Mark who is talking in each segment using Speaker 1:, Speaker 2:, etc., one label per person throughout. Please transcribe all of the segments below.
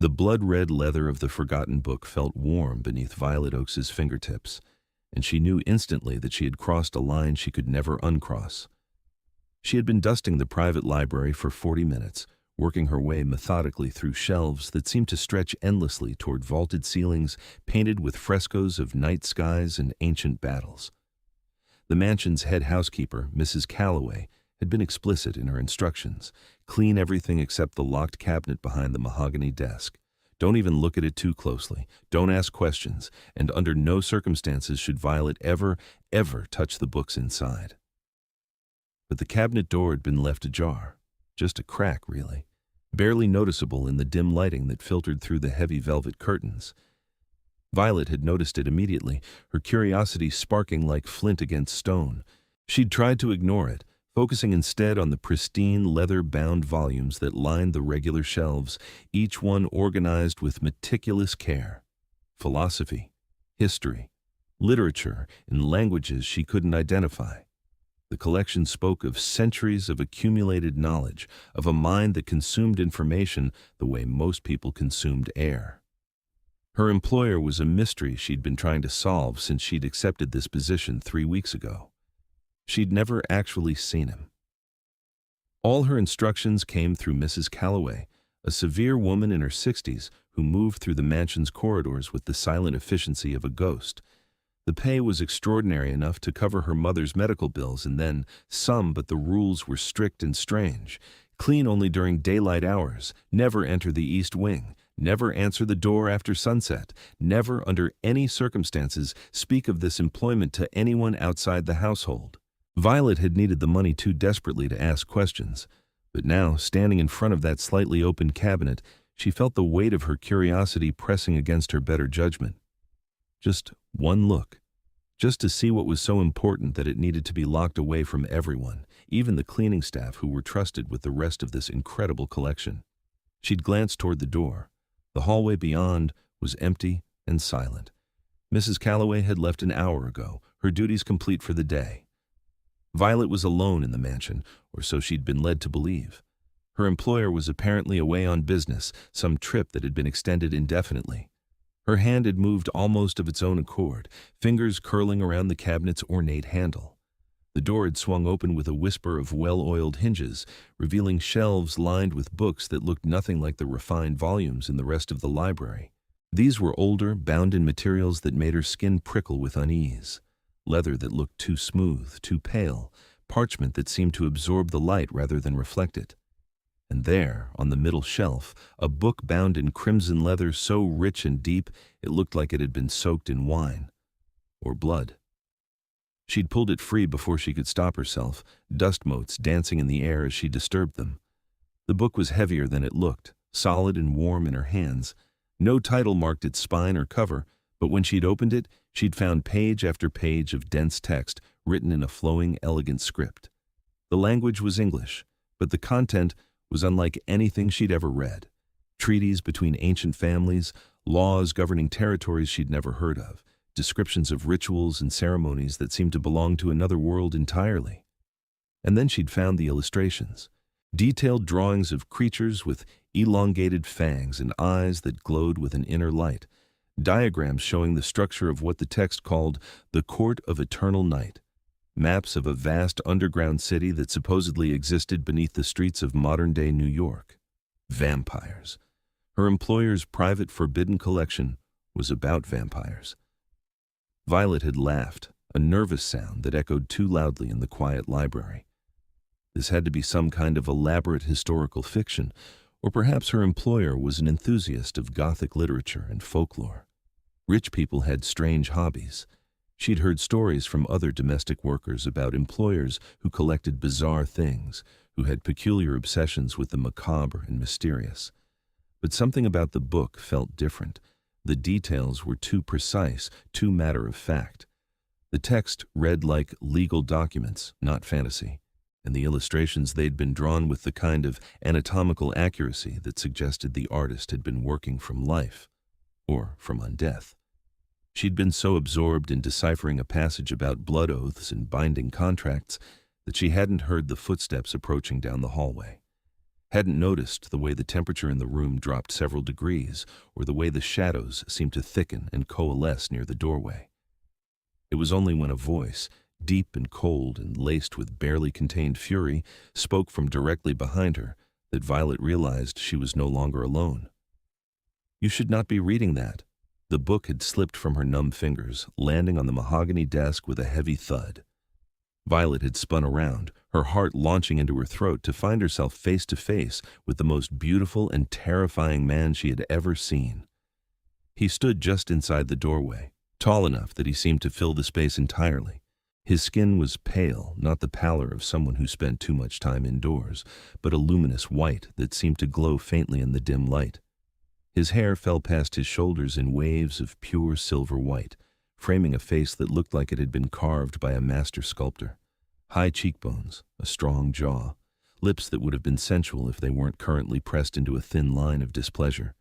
Speaker 1: The blood-red leather of the forgotten book felt warm beneath Violet Oakes's fingertips, and she knew instantly that she had crossed a line she could never uncross. She had been dusting the private library for 40 minutes, working her way methodically through shelves that seemed to stretch endlessly toward vaulted ceilings painted with frescoes of night skies and ancient battles. The mansion's head housekeeper, Mrs. Calloway, had been explicit in her instructions. Clean everything except the locked cabinet behind the mahogany desk. Don't even look at it too closely. Don't ask questions, and under no circumstances should Violet ever touch the books inside. But the cabinet door had been left ajar. Just a crack, really. Barely noticeable in the dim lighting that filtered through the heavy velvet curtains. Violet had noticed it immediately, her curiosity sparking like flint against stone. She'd tried to ignore it, focusing instead on the pristine leather-bound volumes that lined the regular shelves, each one organized with meticulous care. Philosophy, history, literature in languages she couldn't identify. The collection spoke of centuries of accumulated knowledge, of a mind that consumed information the way most people consumed air. Her employer was a mystery she'd been trying to solve since she'd accepted this position 3 weeks ago. She'd never actually seen him. All her instructions came through Mrs. Calloway, a severe woman in her 60s who moved through the mansion's corridors with the silent efficiency of a ghost. The pay was extraordinary enough to cover her mother's medical bills and then some, but the rules were strict and strange. Clean only during daylight hours, never enter the east wing, never answer the door after sunset, never under any circumstances speak of this employment to anyone outside the household. Violet had needed the money too desperately to ask questions, but now, standing in front of that slightly open cabinet, she felt the weight of her curiosity pressing against her better judgment. Just one look, just to see what was so important that it needed to be locked away from everyone, even the cleaning staff who were trusted with the rest of this incredible collection. She'd glanced toward the door. The hallway beyond was empty and silent. Mrs. Calloway had left an hour ago, her duties complete for the day. Violet was alone in the mansion, or so she'd been led to believe. Her employer was apparently away on business, some trip that had been extended indefinitely. Her hand had moved almost of its own accord, fingers curling around the cabinet's ornate handle. The door had swung open with a whisper of well-oiled hinges, revealing shelves lined with books that looked nothing like the refined volumes in the rest of the library. These were older, bound in materials that made her skin prickle with unease. Leather that looked too smooth, too pale, parchment that seemed to absorb the light rather than reflect it. And there, on the middle shelf, a book bound in crimson leather so rich and deep it looked like it had been soaked in wine. Or blood. She'd pulled it free before she could stop herself, dust motes dancing in the air as she disturbed them. The book was heavier than it looked, solid and warm in her hands. No title marked its spine or cover, but when she'd opened it, she'd found page after page of dense text written in a flowing, elegant script. The language was English, but the content was unlike anything she'd ever read. Treaties between ancient families, laws governing territories she'd never heard of, descriptions of rituals and ceremonies that seemed to belong to another world entirely. And then she'd found the illustrations, detailed drawings of creatures with elongated fangs and eyes that glowed with an inner light, diagrams showing the structure of what the text called the Court of Eternal Night, maps of a vast underground city that supposedly existed beneath the streets of modern-day New York. Vampires. Her employer's private forbidden collection was about vampires. Violet had laughed, a nervous sound that echoed too loudly in the quiet library. This had to be some kind of elaborate historical fiction, or perhaps her employer was an enthusiast of Gothic literature and folklore. Rich people had strange hobbies. She'd heard stories from other domestic workers about employers who collected bizarre things, who had peculiar obsessions with the macabre and mysterious. But something about the book felt different. The details were too precise, too matter-of-fact. The text read like legal documents, not fantasy, and the illustrations they'd been drawn with the kind of anatomical accuracy that suggested the artist had been working from life, or from undeath. She'd been so absorbed in deciphering a passage about blood oaths and binding contracts that she hadn't heard the footsteps approaching down the hallway. hadn't noticed the way the temperature in the room dropped several degrees, or the way the shadows seemed to thicken and coalesce near the doorway. It was only when a voice, deep and cold and laced with barely contained fury, spoke from directly behind her that Violet realized she was no longer alone. "You should not be reading that." The book had slipped from her numb fingers, landing on the mahogany desk with a heavy thud. Violet had spun around, her heart launching into her throat to find herself face to face with the most beautiful and terrifying man she had ever seen. He stood just inside the doorway, tall enough that he seemed to fill the space entirely. His skin was pale, not the pallor of someone who spent too much time indoors, but a luminous white that seemed to glow faintly in the dim light. His hair fell past his shoulders in waves of pure silver white, framing a face that looked like it had been carved by a master sculptor. High cheekbones, a strong jaw, lips that would have been sensual if they weren't currently pressed into a thin line of displeasure.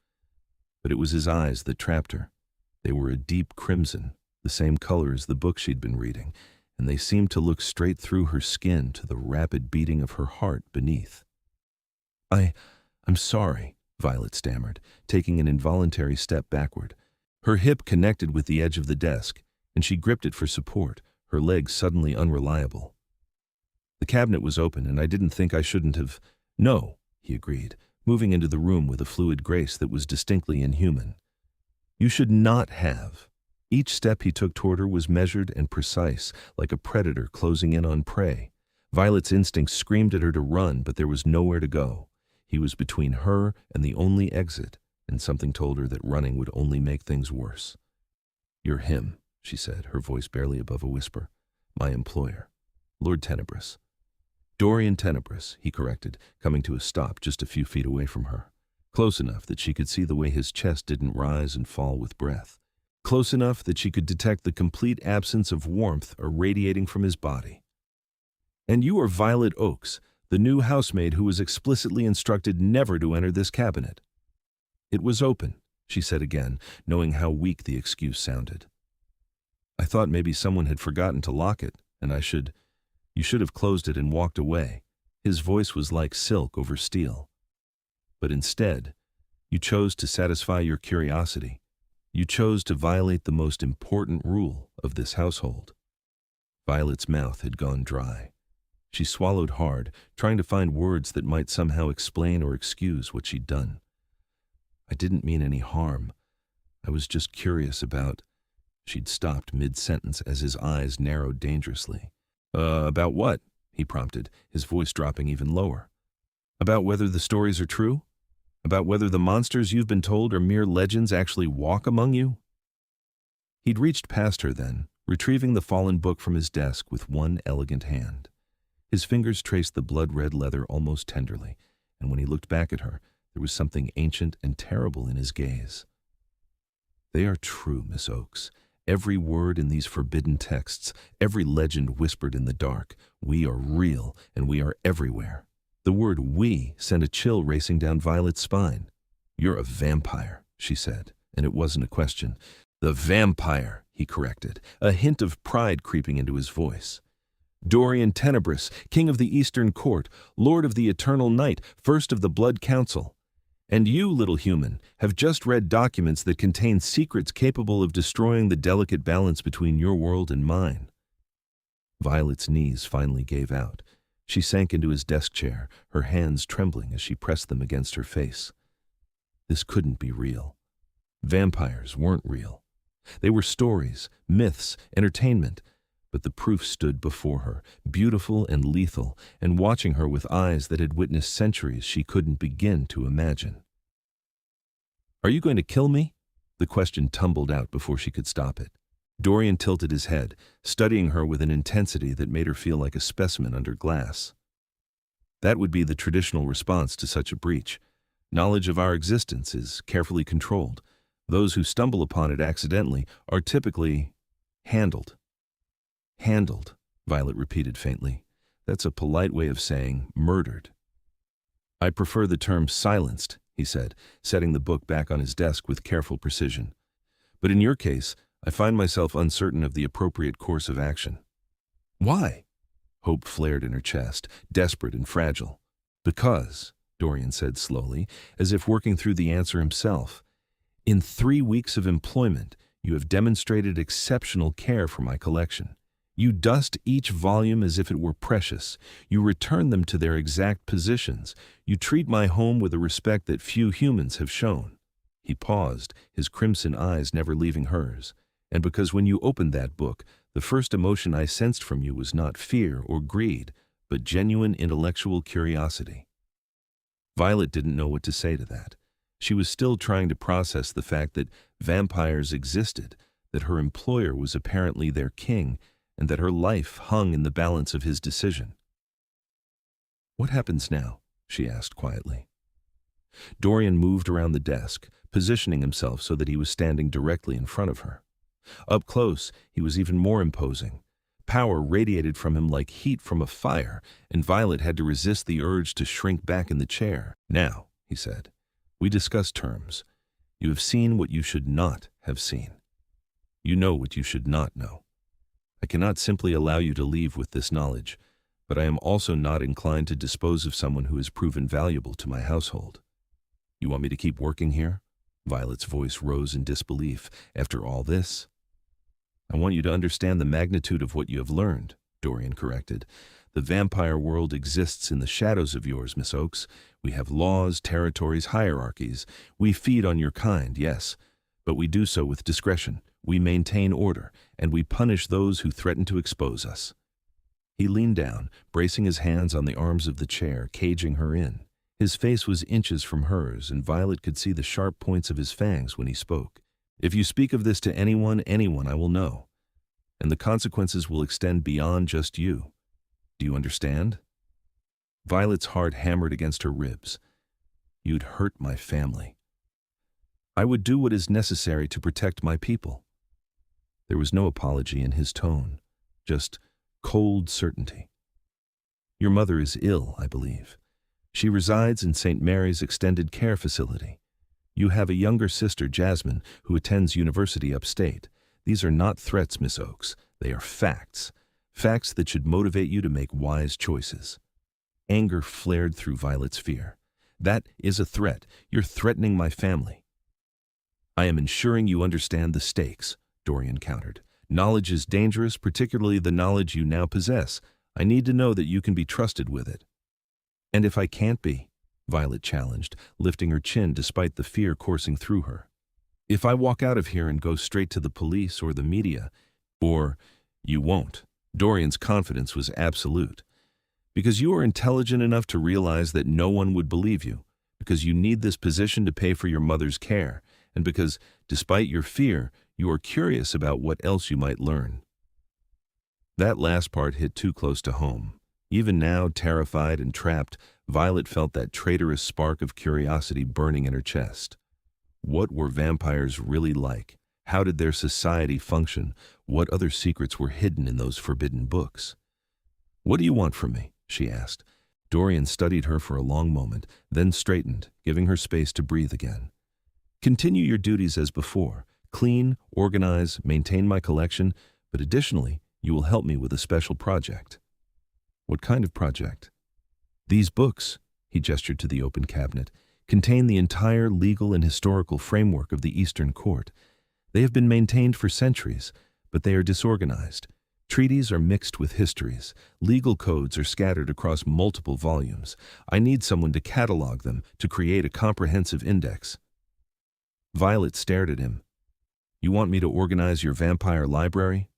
Speaker 1: But it was his eyes that trapped her. They were a deep crimson, the same color as the book she'd been reading, and they seemed to look straight through her skin to the rapid beating of her heart beneath. I'm sorry," Violet stammered, taking an involuntary step backward. Her hip connected with the edge of the desk, and she gripped it for support, her legs suddenly unreliable. "The cabinet was open, and I didn't think I shouldn't have—" "No," he agreed, moving into the room with a fluid grace that was distinctly inhuman. "You should not have." Each step he took toward her was measured and precise, like a predator closing in on prey. Violet's instincts screamed at her to run, but there was nowhere to go. He was between her and the only exit, and something told her that running would only make things worse. "You're him," she said, her voice barely above a whisper. "My employer, Lord Tenebris." "Dorian Tenebris," he corrected, coming to a stop just a few feet away from her, close enough that she could see the way his chest didn't rise and fall with breath, close enough that she could detect the complete absence of warmth irradiating from his body. "And you are Violet Oakes, the new housemaid who was explicitly instructed never to enter this cabinet." "It was open," she said again, knowing how weak the excuse sounded. "I thought maybe someone had forgotten to lock it, and you should have closed it and walked away." His voice was like silk over steel. "But instead, you chose to satisfy your curiosity. You chose to violate the most important rule of this household." Violet's mouth had gone dry. She swallowed hard, trying to find words that might somehow explain or excuse what she'd done. "I didn't mean any harm. I was just curious about—" She'd stopped mid-sentence as his eyes narrowed dangerously. About what?" he prompted, his voice dropping even lower. "About whether the stories are true? About whether the monsters you've been told are mere legends actually walk among you?" He'd reached past her then, retrieving the fallen book from his desk with one elegant hand. His fingers traced the blood-red leather almost tenderly, and when he looked back at her, there was something ancient and terrible in his gaze. "They are true, Miss Oakes. Every word in these forbidden texts, every legend whispered in the dark. We are real, and we are everywhere." The word "we" sent a chill racing down Violet's spine. "You're a vampire," she said, and it wasn't a question. "The vampire," he corrected, a hint of pride creeping into his voice. "Dorian Tenebris, King of the Eastern Court, Lord of the Eternal Night, First of the Blood Council. And you, little human, have just read documents that contain secrets capable of destroying the delicate balance between your world and mine." Violet's knees finally gave out. She sank into his desk chair, her hands trembling as she pressed them against her face. This couldn't be real. Vampires weren't real. They were stories, myths, entertainment. But the proof stood before her, beautiful and lethal, and watching her with eyes that had witnessed centuries she couldn't begin to imagine. "Are you going to kill me?" The question tumbled out before she could stop it. Dorian tilted his head, studying her with an intensity that made her feel like a specimen under glass. "That would be the traditional response to such a breach. Knowledge of our existence is carefully controlled. Those who stumble upon it accidentally are typically handled." "Handled," Violet repeated faintly. "That's a polite way of saying murdered." "I prefer the term silenced," he said, setting the book back on his desk with careful precision. "But in your case, I find myself uncertain of the appropriate course of action." "Why?" Hope flared in her chest, desperate and fragile. "Because," Dorian said slowly, as if working through the answer himself. In 3 weeks of employment, you have demonstrated exceptional care for my collection. You dust each volume as if it were precious. You return them to their exact positions. You treat my home with a respect that few humans have shown. He paused, his crimson eyes never leaving hers. And because when you opened that book, the first emotion I sensed from you was not fear or greed, but genuine intellectual curiosity. Violet didn't know what to say to that. She was still trying to process the fact that vampires existed, that her employer was apparently their king, and that her life hung in the balance of his decision. "What happens now?" she asked quietly. Dorian moved around the desk, positioning himself so that he was standing directly in front of her. Up close, he was even more imposing. Power radiated from him like heat from a fire, and Violet had to resist the urge to shrink back in the chair. "Now," he said, "we discuss terms. You have seen what you should not have seen. You know what you should not know. I cannot simply allow you to leave with this knowledge, but I am also not inclined to dispose of someone who has proven valuable to my household. You want me to keep working here?" Violet's voice rose in disbelief. "After all this?" "I want you to understand the magnitude of what you have learned," Dorian corrected. "The vampire world exists in the shadows of yours, Miss Oakes. We have laws, territories, hierarchies. We feed on your kind, yes, but we do so with discretion. We maintain order, and we punish those who threaten to expose us." He leaned down, bracing his hands on the arms of the chair, caging her in. His face was inches from hers, and Violet could see the sharp points of his fangs when he spoke. "If you speak of this to anyone I will know. And the consequences will extend beyond just you. Do you understand?" Violet's heart hammered against her ribs. "You'd hurt my family." "I would do what is necessary to protect my people." There was no apology in his tone, just cold certainty. "Your mother is ill, I believe. She resides in St. Mary's Extended Care Facility. You have a younger sister, Jasmine, who attends university upstate. These are not threats, Miss Oakes. They are facts. Facts that should motivate you to make wise choices." Anger flared through Violet's fear. "That is a threat. You're threatening my family." "I am ensuring you understand the stakes," Dorian countered. "Knowledge is dangerous, particularly the knowledge you now possess. I need to know that you can be trusted with it." "And if I can't be?" Violet challenged, lifting her chin despite the fear coursing through her. "If I walk out of here and go straight to the police or the media, or you won't." Dorian's confidence was absolute. "Because you are intelligent enough to realize that no one would believe you, because you need this position to pay for your mother's care, and because, despite your fear, you are curious about what else you might learn." That last part hit too close to home. Even now, terrified and trapped, Violet felt that traitorous spark of curiosity burning in her chest. What were vampires really like? How did their society function? What other secrets were hidden in those forbidden books? "What do you want from me?" she asked. Dorian studied her for a long moment, then straightened, giving her space to breathe again. "Continue your duties as before. Clean, organize, maintain my collection, but additionally, you will help me with a special project." "What kind of project?" "These books," he gestured to the open cabinet, "contain the entire legal and historical framework of the Eastern Court. They have been maintained for centuries, but they are disorganized. Treaties are mixed with histories. Legal codes are scattered across multiple volumes. I need someone to catalog them, to create a comprehensive index." Violet stared at him. "You want me to organize your vampire library?"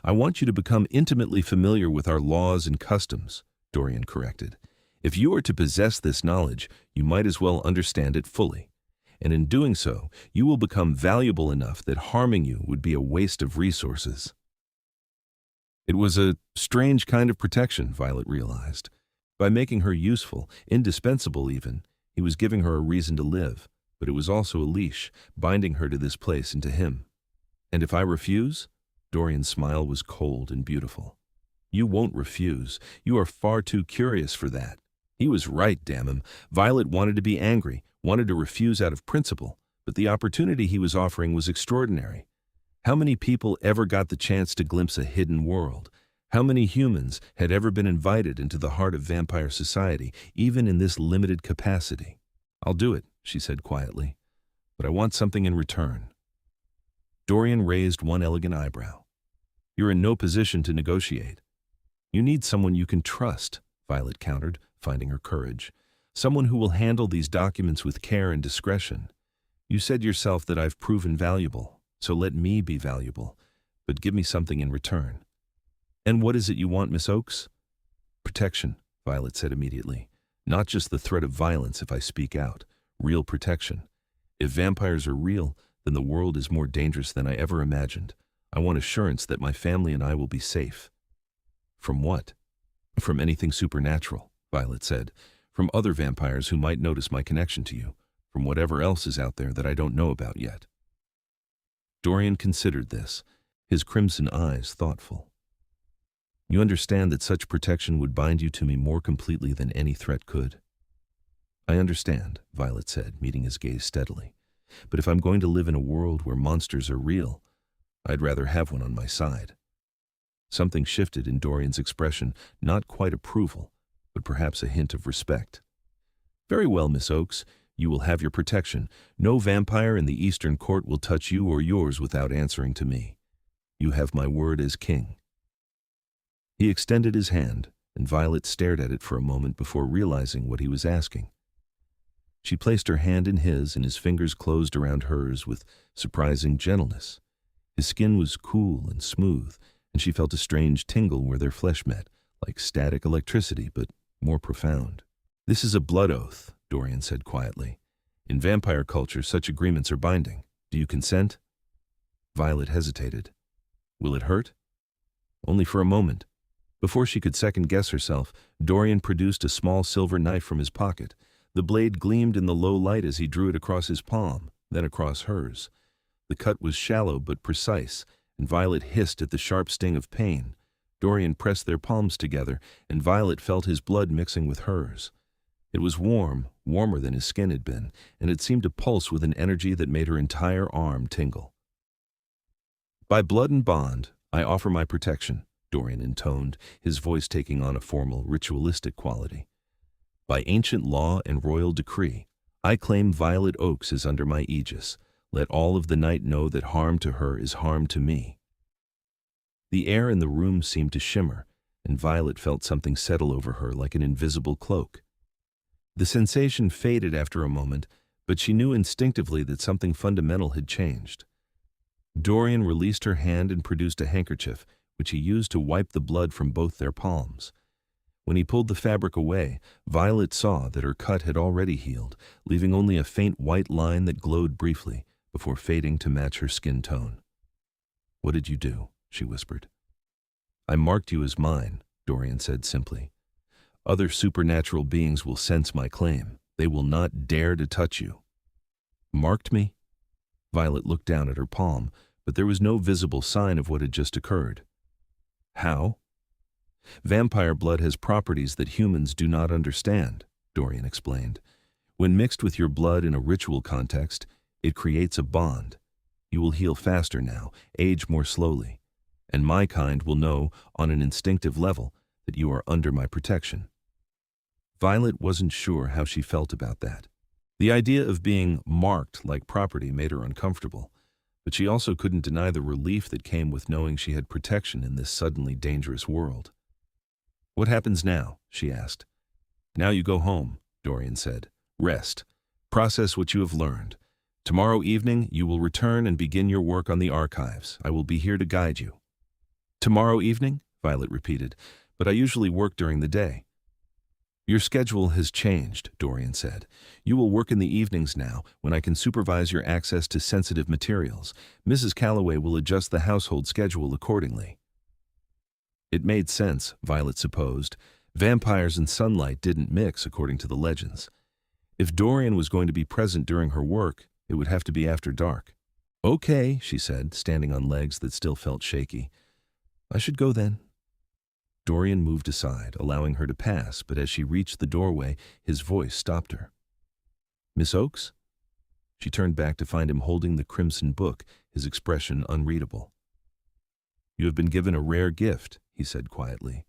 Speaker 1: "I want you to become intimately familiar with our laws and customs," Dorian corrected. "If you are to possess this knowledge, you might as well understand it fully. And in doing so, you will become valuable enough that harming you would be a waste of resources." It was a strange kind of protection, Violet realized. By making her useful, indispensable even, he was giving her a reason to live, but it was also a leash, binding her to this place and to him. "And if I refuse?" Dorian's smile was cold and beautiful. "You won't refuse. You are far too curious for that." He was right, damn him. Violet wanted to be angry, wanted to refuse out of principle, but the opportunity he was offering was extraordinary. How many people ever got the chance to glimpse a hidden world? How many humans had ever been invited into the heart of vampire society, even in this limited capacity? "I'll do it," she said quietly, "but I want something in return." Dorian raised one elegant eyebrow. "You're in no position to negotiate." "You need someone you can trust," Violet countered, finding her courage. "Someone who will handle these documents with care and discretion. You said yourself that I've proven valuable, so let me be valuable, but give me something in return." "And what is it you want, Miss Oakes?" "Protection," Violet said immediately. "Not just the threat of violence if I speak out. Real protection. If vampires are real, then the world is more dangerous than I ever imagined. I want assurance that my family and I will be safe." "From what?" "From anything supernatural," Violet said. "From other vampires who might notice my connection to you. From whatever else is out there that I don't know about yet." Dorian considered this, his crimson eyes thoughtful. "You understand that such protection would bind you to me more completely than any threat could?" "I understand," Violet said, meeting his gaze steadily. "But if I'm going to live in a world where monsters are real, I'd rather have one on my side." Something shifted in Dorian's expression, not quite approval, but perhaps a hint of respect. "Very well, Miss Oakes. You will have your protection. No vampire in the Eastern Court will touch you or yours without answering to me. You have my word as king." He extended his hand, and Violet stared at it for a moment before realizing what he was asking. She placed her hand in his, and his fingers closed around hers with surprising gentleness. His skin was cool and smooth, and she felt a strange tingle where their flesh met, like static electricity, but more profound. "This is a blood oath," Dorian said quietly. "In vampire culture, such agreements are binding. Do you consent?" Violet hesitated. "Will it hurt?" "Only for a moment." Before she could second-guess herself, Dorian produced a small silver knife from his pocket. The blade gleamed in the low light as he drew it across his palm, then across hers. The cut was shallow but precise, and Violet hissed at the sharp sting of pain. Dorian pressed their palms together, and Violet felt his blood mixing with hers. It was warm, warmer than his skin had been, and it seemed to pulse with an energy that made her entire arm tingle. "By blood and bond, I offer my protection," Dorian intoned, his voice taking on a formal, ritualistic quality. "By ancient law and royal decree, I claim Violet Oakes is under my aegis. Let all of the night know that harm to her is harm to me." The air in the room seemed to shimmer, and Violet felt something settle over her like an invisible cloak. The sensation faded after a moment, but she knew instinctively that something fundamental had changed. Dorian released her hand and produced a handkerchief, which he used to wipe the blood from both their palms. When he pulled the fabric away, Violet saw that her cut had already healed, leaving only a faint white line that glowed briefly before fading to match her skin tone. "What did you do?" she whispered. "I marked you as mine," Dorian said simply. "Other supernatural beings will sense my claim. They will not dare to touch you." "Marked me?" Violet looked down at her palm, but there was no visible sign of what had just occurred. "How?" "Vampire blood has properties that humans do not understand," Dorian explained. "When mixed with your blood in a ritual context, it creates a bond. You will heal faster now, age more slowly, and my kind will know, on an instinctive level, that you are under my protection." Violet wasn't sure how she felt about that. The idea of being marked like property made her uncomfortable, but she also couldn't deny the relief that came with knowing she had protection in this suddenly dangerous world. "What happens now?" she asked. "Now you go home," Dorian said. "Rest. Process what you have learned. Tomorrow evening you will return and begin your work on the archives. I will be here to guide you." "Tomorrow evening?" Violet repeated. "But I usually work during the day." "Your schedule has changed," Dorian said. "You will work in the evenings now, when I can supervise your access to sensitive materials. Mrs. Calloway will adjust the household schedule accordingly." It made sense, Violet supposed. Vampires and sunlight didn't mix, according to the legends. If Dorian was going to be present during her work, it would have to be after dark. "Okay," she said, standing on legs that still felt shaky. "I should go then." Dorian moved aside, allowing her to pass, but as she reached the doorway, his voice stopped her. "Miss Oakes?" She turned back to find him holding the crimson book, his expression unreadable. "You have been given a rare gift," he said quietly.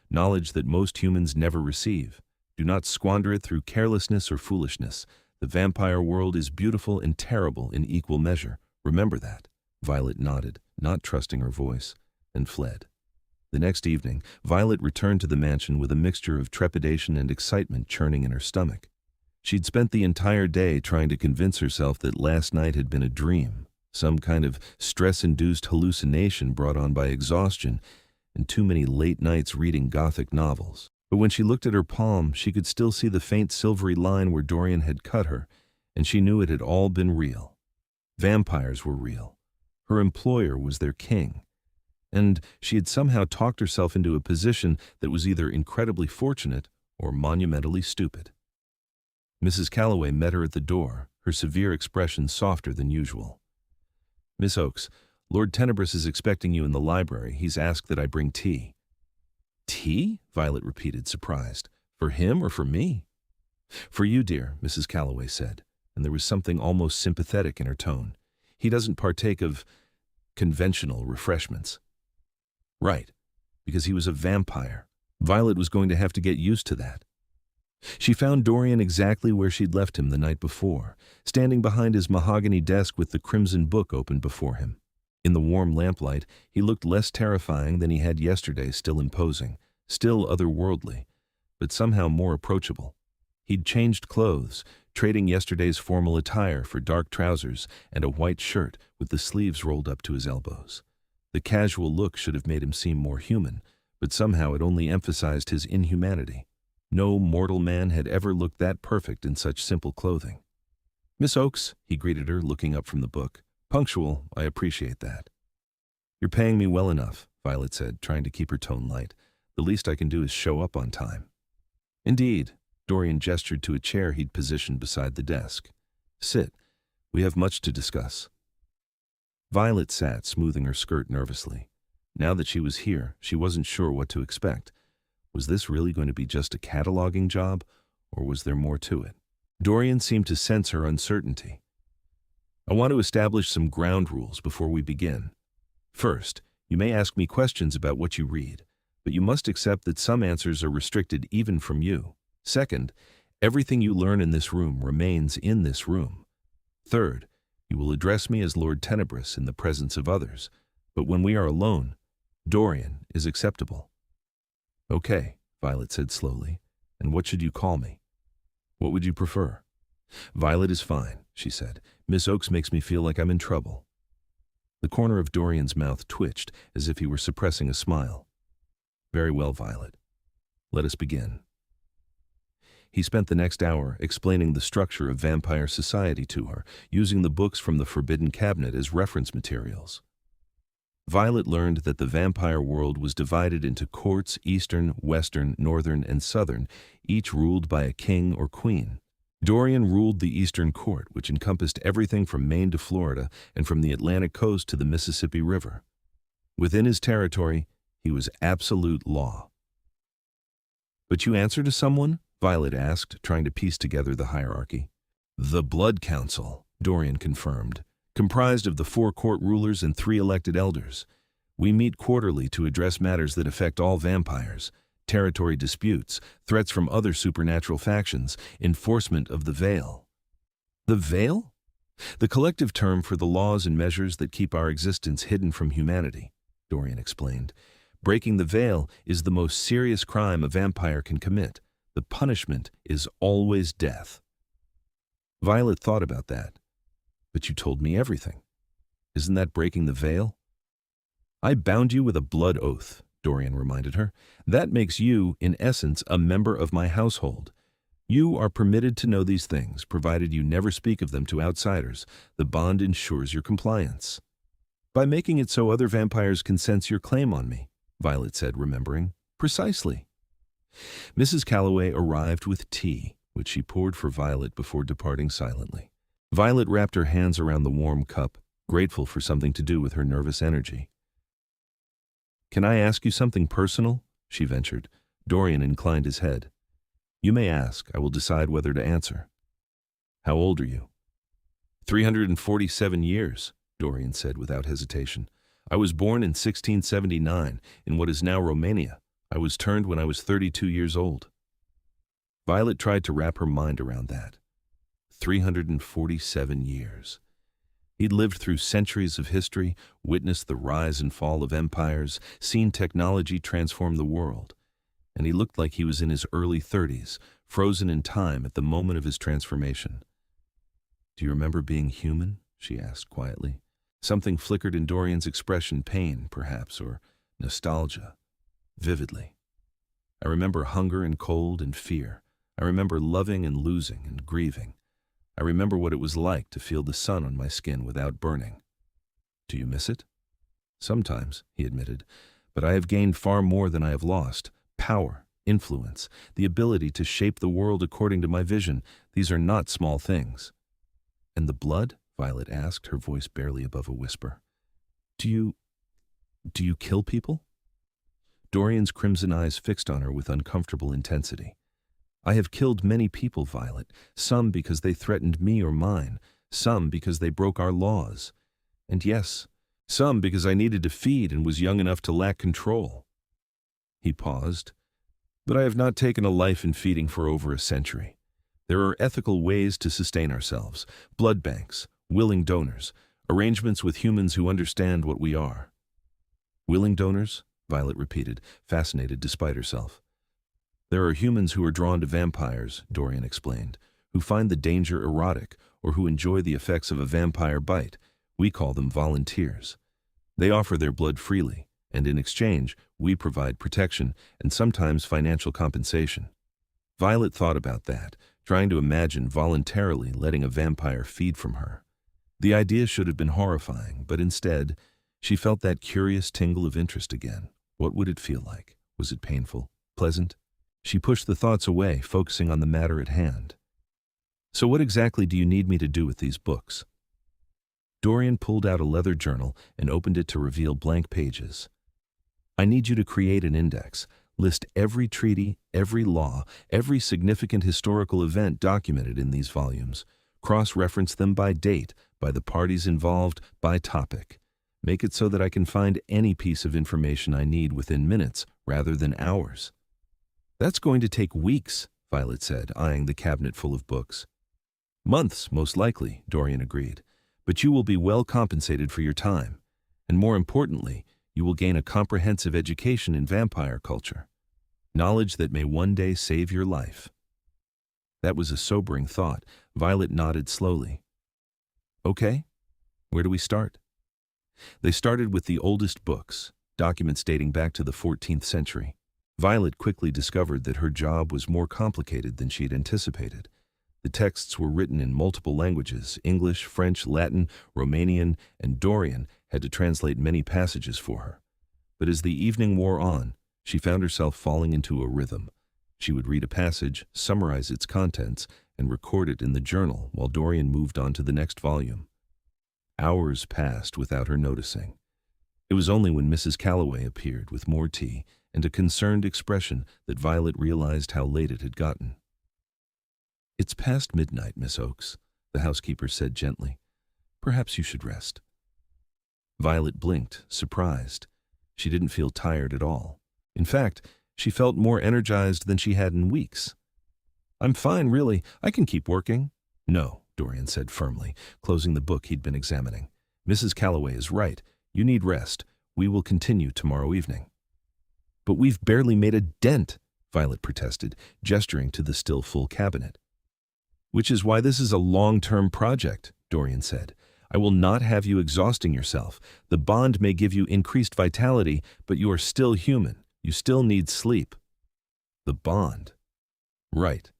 Speaker 1: Knowledge that most humans never receive. Do not squander it through carelessness or foolishness. The vampire world is beautiful and terrible in equal measure. Remember that. Violet nodded, not trusting her voice, and fled. The next evening, Violet returned to the mansion with a mixture of trepidation and excitement churning in her stomach. She'd spent the entire day trying to convince herself that last night had been a dream, some kind of stress-induced hallucination brought on by exhaustion and too many late nights reading Gothic novels. But when she looked at her palm, she could still see the faint silvery line where Dorian had cut her, and she knew it had all been real. Vampires were real. Her employer was their king. And she had somehow talked herself into a position that was either incredibly fortunate or monumentally stupid. Mrs. Calloway met her at the door, her severe expression softer than usual. "Miss Oakes, Lord Tenebris is expecting you in the library. He's asked that I bring tea." "Tea?" Violet repeated, surprised. "For him or for me?" "For you, dear," Mrs. Calloway said, and there was something almost sympathetic in her tone. "He doesn't partake of conventional refreshments." Right, because he was a vampire. Violet was going to have to get used to that. She found Dorian exactly where she'd left him the night before, standing behind his mahogany desk with the crimson book open before him. In the warm lamplight, he looked less terrifying than he had yesterday, still imposing, still otherworldly, but somehow more approachable. He'd changed clothes, trading yesterday's formal attire for dark trousers and a white shirt with the sleeves rolled up to his elbows. The casual look should have made him seem more human, but somehow it only emphasized his inhumanity. No mortal man had ever looked that perfect in such simple clothing. "Miss Oakes," he greeted her, looking up from the book. "Punctual, I appreciate that." "You're paying me well enough," Violet said, trying to keep her tone light. "The least I can do is show up on time." "Indeed." Dorian gestured to a chair he'd positioned beside the desk. "Sit. We have much to discuss." Violet sat, smoothing her skirt nervously. Now that she was here, she wasn't sure what to expect. Was this really going to be just a cataloging job, or was there more to it? Dorian seemed to sense her uncertainty. "I want to establish some ground rules before we begin. First, you may ask me questions about what you read, but you must accept that some answers are restricted even from you. Second, everything you learn in this room remains in this room. Third, you will address me as Lord Tenebris in the presence of others, but when we are alone, Dorian is acceptable." "Okay," Violet said slowly. "And what should you call me? What would you prefer?" "Violet is fine," she said. "Miss Oakes makes me feel like I'm in trouble." The corner of Dorian's mouth twitched as if he were suppressing a smile. "Very well, Violet. Let us begin." He spent the next hour explaining the structure of vampire society to her, using the books from the Forbidden Cabinet as reference materials. Violet learned that the vampire world was divided into courts, eastern, western, northern, and southern, each ruled by a king or queen. Dorian ruled the Eastern Court, which encompassed everything from Maine to Florida and from the Atlantic coast to the Mississippi River. Within his territory, he was absolute law. "But you answer to someone?" Violet asked, trying to piece together the hierarchy. "The Blood Council," Dorian confirmed, "comprised of the 4 court rulers and 3 elected elders. We meet quarterly to address matters that affect all vampires, territory disputes, threats from other supernatural factions, enforcement of the Veil." "The Veil?" "The collective term for the laws and measures that keep our existence hidden from humanity," Dorian explained. "Breaking the Veil is the most serious crime a vampire can commit. The punishment is always death." Violet thought about that. "But you told me everything. Isn't that breaking the veil?" "I bound you with a blood oath," Dorian reminded her. "That makes you, in essence, a member of my household. You are permitted to know these things, provided you never speak of them to outsiders. The bond ensures your compliance." "By making it so other vampires can sense your claim on me," Violet said, remembering. "Precisely." Mrs. Calloway arrived with tea, which she poured for Violet before departing silently. Violet wrapped her hands around the warm cup, grateful for something to do with her nervous energy. "Can I ask you something personal?" she ventured. Dorian inclined his head. "You may ask. I will decide whether to answer." "How old are you?" 347 years, Dorian said without hesitation. I was born in 1679 in what is now Romania. I was turned when I was 32 years old. Violet tried to wrap her mind around that. 347 years. He'd lived through centuries of history, witnessed the rise and fall of empires, seen technology transform the world. And he looked like he was in his early 30s, frozen in time at the moment of his transformation. "Do you remember being human?" she asked quietly. Something flickered in Dorian's expression, pain, perhaps, or nostalgia. Vividly. "I remember hunger and cold and fear. I remember loving and losing and grieving. I remember what it was like to feel the sun on my skin without burning." "Do you miss it?" "Sometimes," he admitted, "but I have gained far more than I have lost. Power, influence, the ability to shape the world according to my vision. These are not small things." "And the blood?" Violet asked, her voice barely above a whisper. Do you kill people?" Dorian's crimson eyes fixed on her with uncomfortable intensity. "I have killed many people, Violet, some because they threatened me or mine, some because they broke our laws. And yes, some because I needed to feed and was young enough to lack control." He paused. "But I have not taken a life in feeding for over a century. There are ethical ways to sustain ourselves, blood banks, willing donors, arrangements with humans who understand what we are." "Willing donors?" Violet repeated, fascinated despite herself. "There are humans who are drawn to vampires," Dorian explained, "who find the danger erotic or who enjoy the effects of a vampire bite. We call them volunteers. They offer their blood freely, and in exchange, we provide protection and sometimes financial compensation." Violet thought about that, trying to imagine voluntarily letting a vampire feed from her. The idea should have been horrifying, but instead, she felt that curious tingle of interest again. What would it feel like? Was it painful? Pleasant? She pushed the thoughts away, focusing on the matter at hand. "So what exactly do you need me to do with these books?" Dorian pulled out a leather journal and opened it to reveal blank pages. "I need you to create an index. List every treaty, every law, every significant historical event documented in these volumes. Cross-reference them by date, by the parties involved, by topic. Make it so that I can find any piece of information I need within minutes rather than hours." "That's going to take weeks," Violet said, eyeing the cabinet full of books. "Months, most likely," Dorian agreed. "But you will be well compensated for your time. And more importantly, you will gain a comprehensive education in vampire culture. Knowledge that may one day save your life." That was a sobering thought. Violet nodded slowly. "Okay, where do we start?" They started with the oldest books, documents dating back to the 14th century. Violet quickly discovered that her job was more complicated than she had anticipated. The texts were written in multiple languages: English, French, Latin, Romanian, and Dorian had to translate many passages for her. But as the evening wore on, she found herself falling into a rhythm. She would read a passage, summarize its contents, and record it in the journal while Dorian moved on to the next volume. Hours passed without her noticing. It was only when Mrs. Calloway appeared with more tea and a concerned expression that Violet realized how late it had gotten. "It's past midnight, Miss Oakes," the housekeeper said gently. "Perhaps you should rest." Violet blinked, surprised. She didn't feel tired at all. In fact, she felt more energized than she had in weeks. "I'm fine, really. I can keep working." "No," Dorian said firmly, closing the book he'd been examining. "Mrs. Calloway is right. You need rest. We will continue tomorrow evening." "But we've barely made a dent," Violet protested, gesturing to the still full cabinet. "Which is why this is a long-term project," Dorian said. "I will not have you exhausting yourself. The bond may give you increased vitality, but you are still human. You still need sleep." The bond. Right.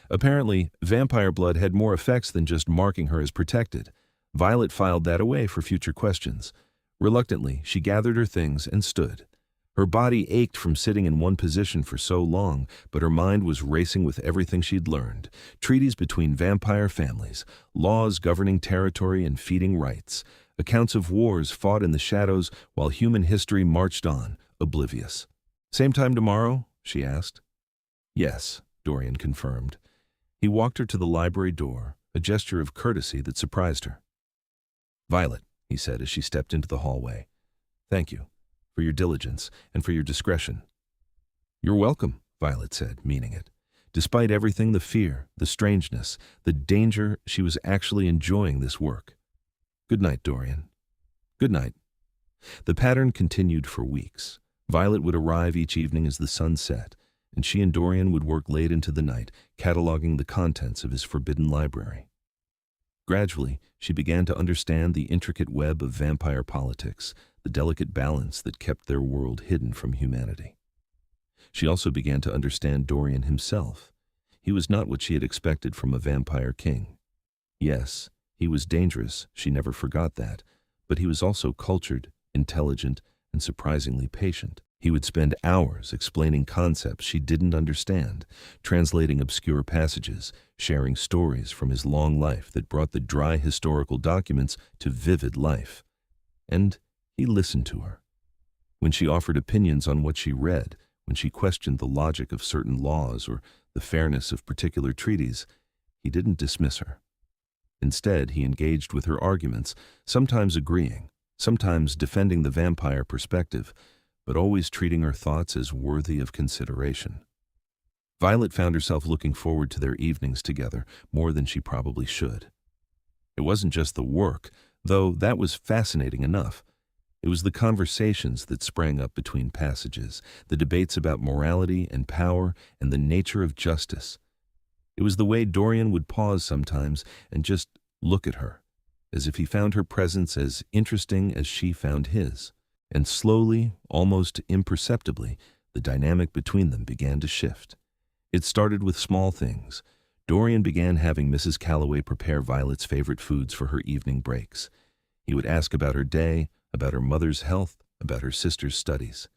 Speaker 1: Apparently, vampire blood had more effects than just marking her as protected. Violet filed that away for future questions. Reluctantly, she gathered her things and stood. Her body ached from sitting in one position for so long, but her mind was racing with everything she'd learned. Treaties between vampire families, laws governing territory and feeding rights, accounts of wars fought in the shadows while human history marched on, oblivious. "Same time tomorrow?" she asked. "Yes," Dorian confirmed. He walked her to the library door, a gesture of courtesy that surprised her. "Violet," he said as she stepped into the hallway, Thank you for your diligence and for your discretion." "You're welcome," Violet said, meaning it. Despite everything, the fear, the strangeness, the danger, she was actually enjoying this work. "Good night, Dorian." "Good night." The pattern continued for weeks. Violet would arrive each evening as the sun set, and she and Dorian would work late into the night, cataloging the contents of his forbidden library. Gradually, she began to understand the intricate web of vampire politics, the delicate balance that kept their world hidden from humanity. She also began to understand Dorian himself. He was not what she had expected from a vampire king. Yes, he was dangerous, she never forgot that, but he was also cultured, intelligent, and surprisingly patient. He would spend hours explaining concepts she didn't understand, translating obscure passages, sharing stories from his long life that brought the dry historical documents to vivid life. And he listened to her. When she offered opinions on what she read, when she questioned the logic of certain laws or the fairness of particular treaties, he didn't dismiss her. Instead, he engaged with her arguments, sometimes agreeing, sometimes defending the vampire perspective, but always treating her thoughts as worthy of consideration. Violet found herself looking forward to their evenings together more than she probably should. It wasn't just the work, though that was fascinating enough. It was the conversations that sprang up between passages, the debates about morality and power and the nature of justice. It was the way Dorian would pause sometimes and just look at her, as if he found her presence as interesting as she found his. And slowly, almost imperceptibly, the dynamic between them began to shift. It started with small things. Dorian began having Mrs. Calloway prepare Violet's favorite foods for her evening breaks. He would ask about her day, about her mother's health, about her sister's studies.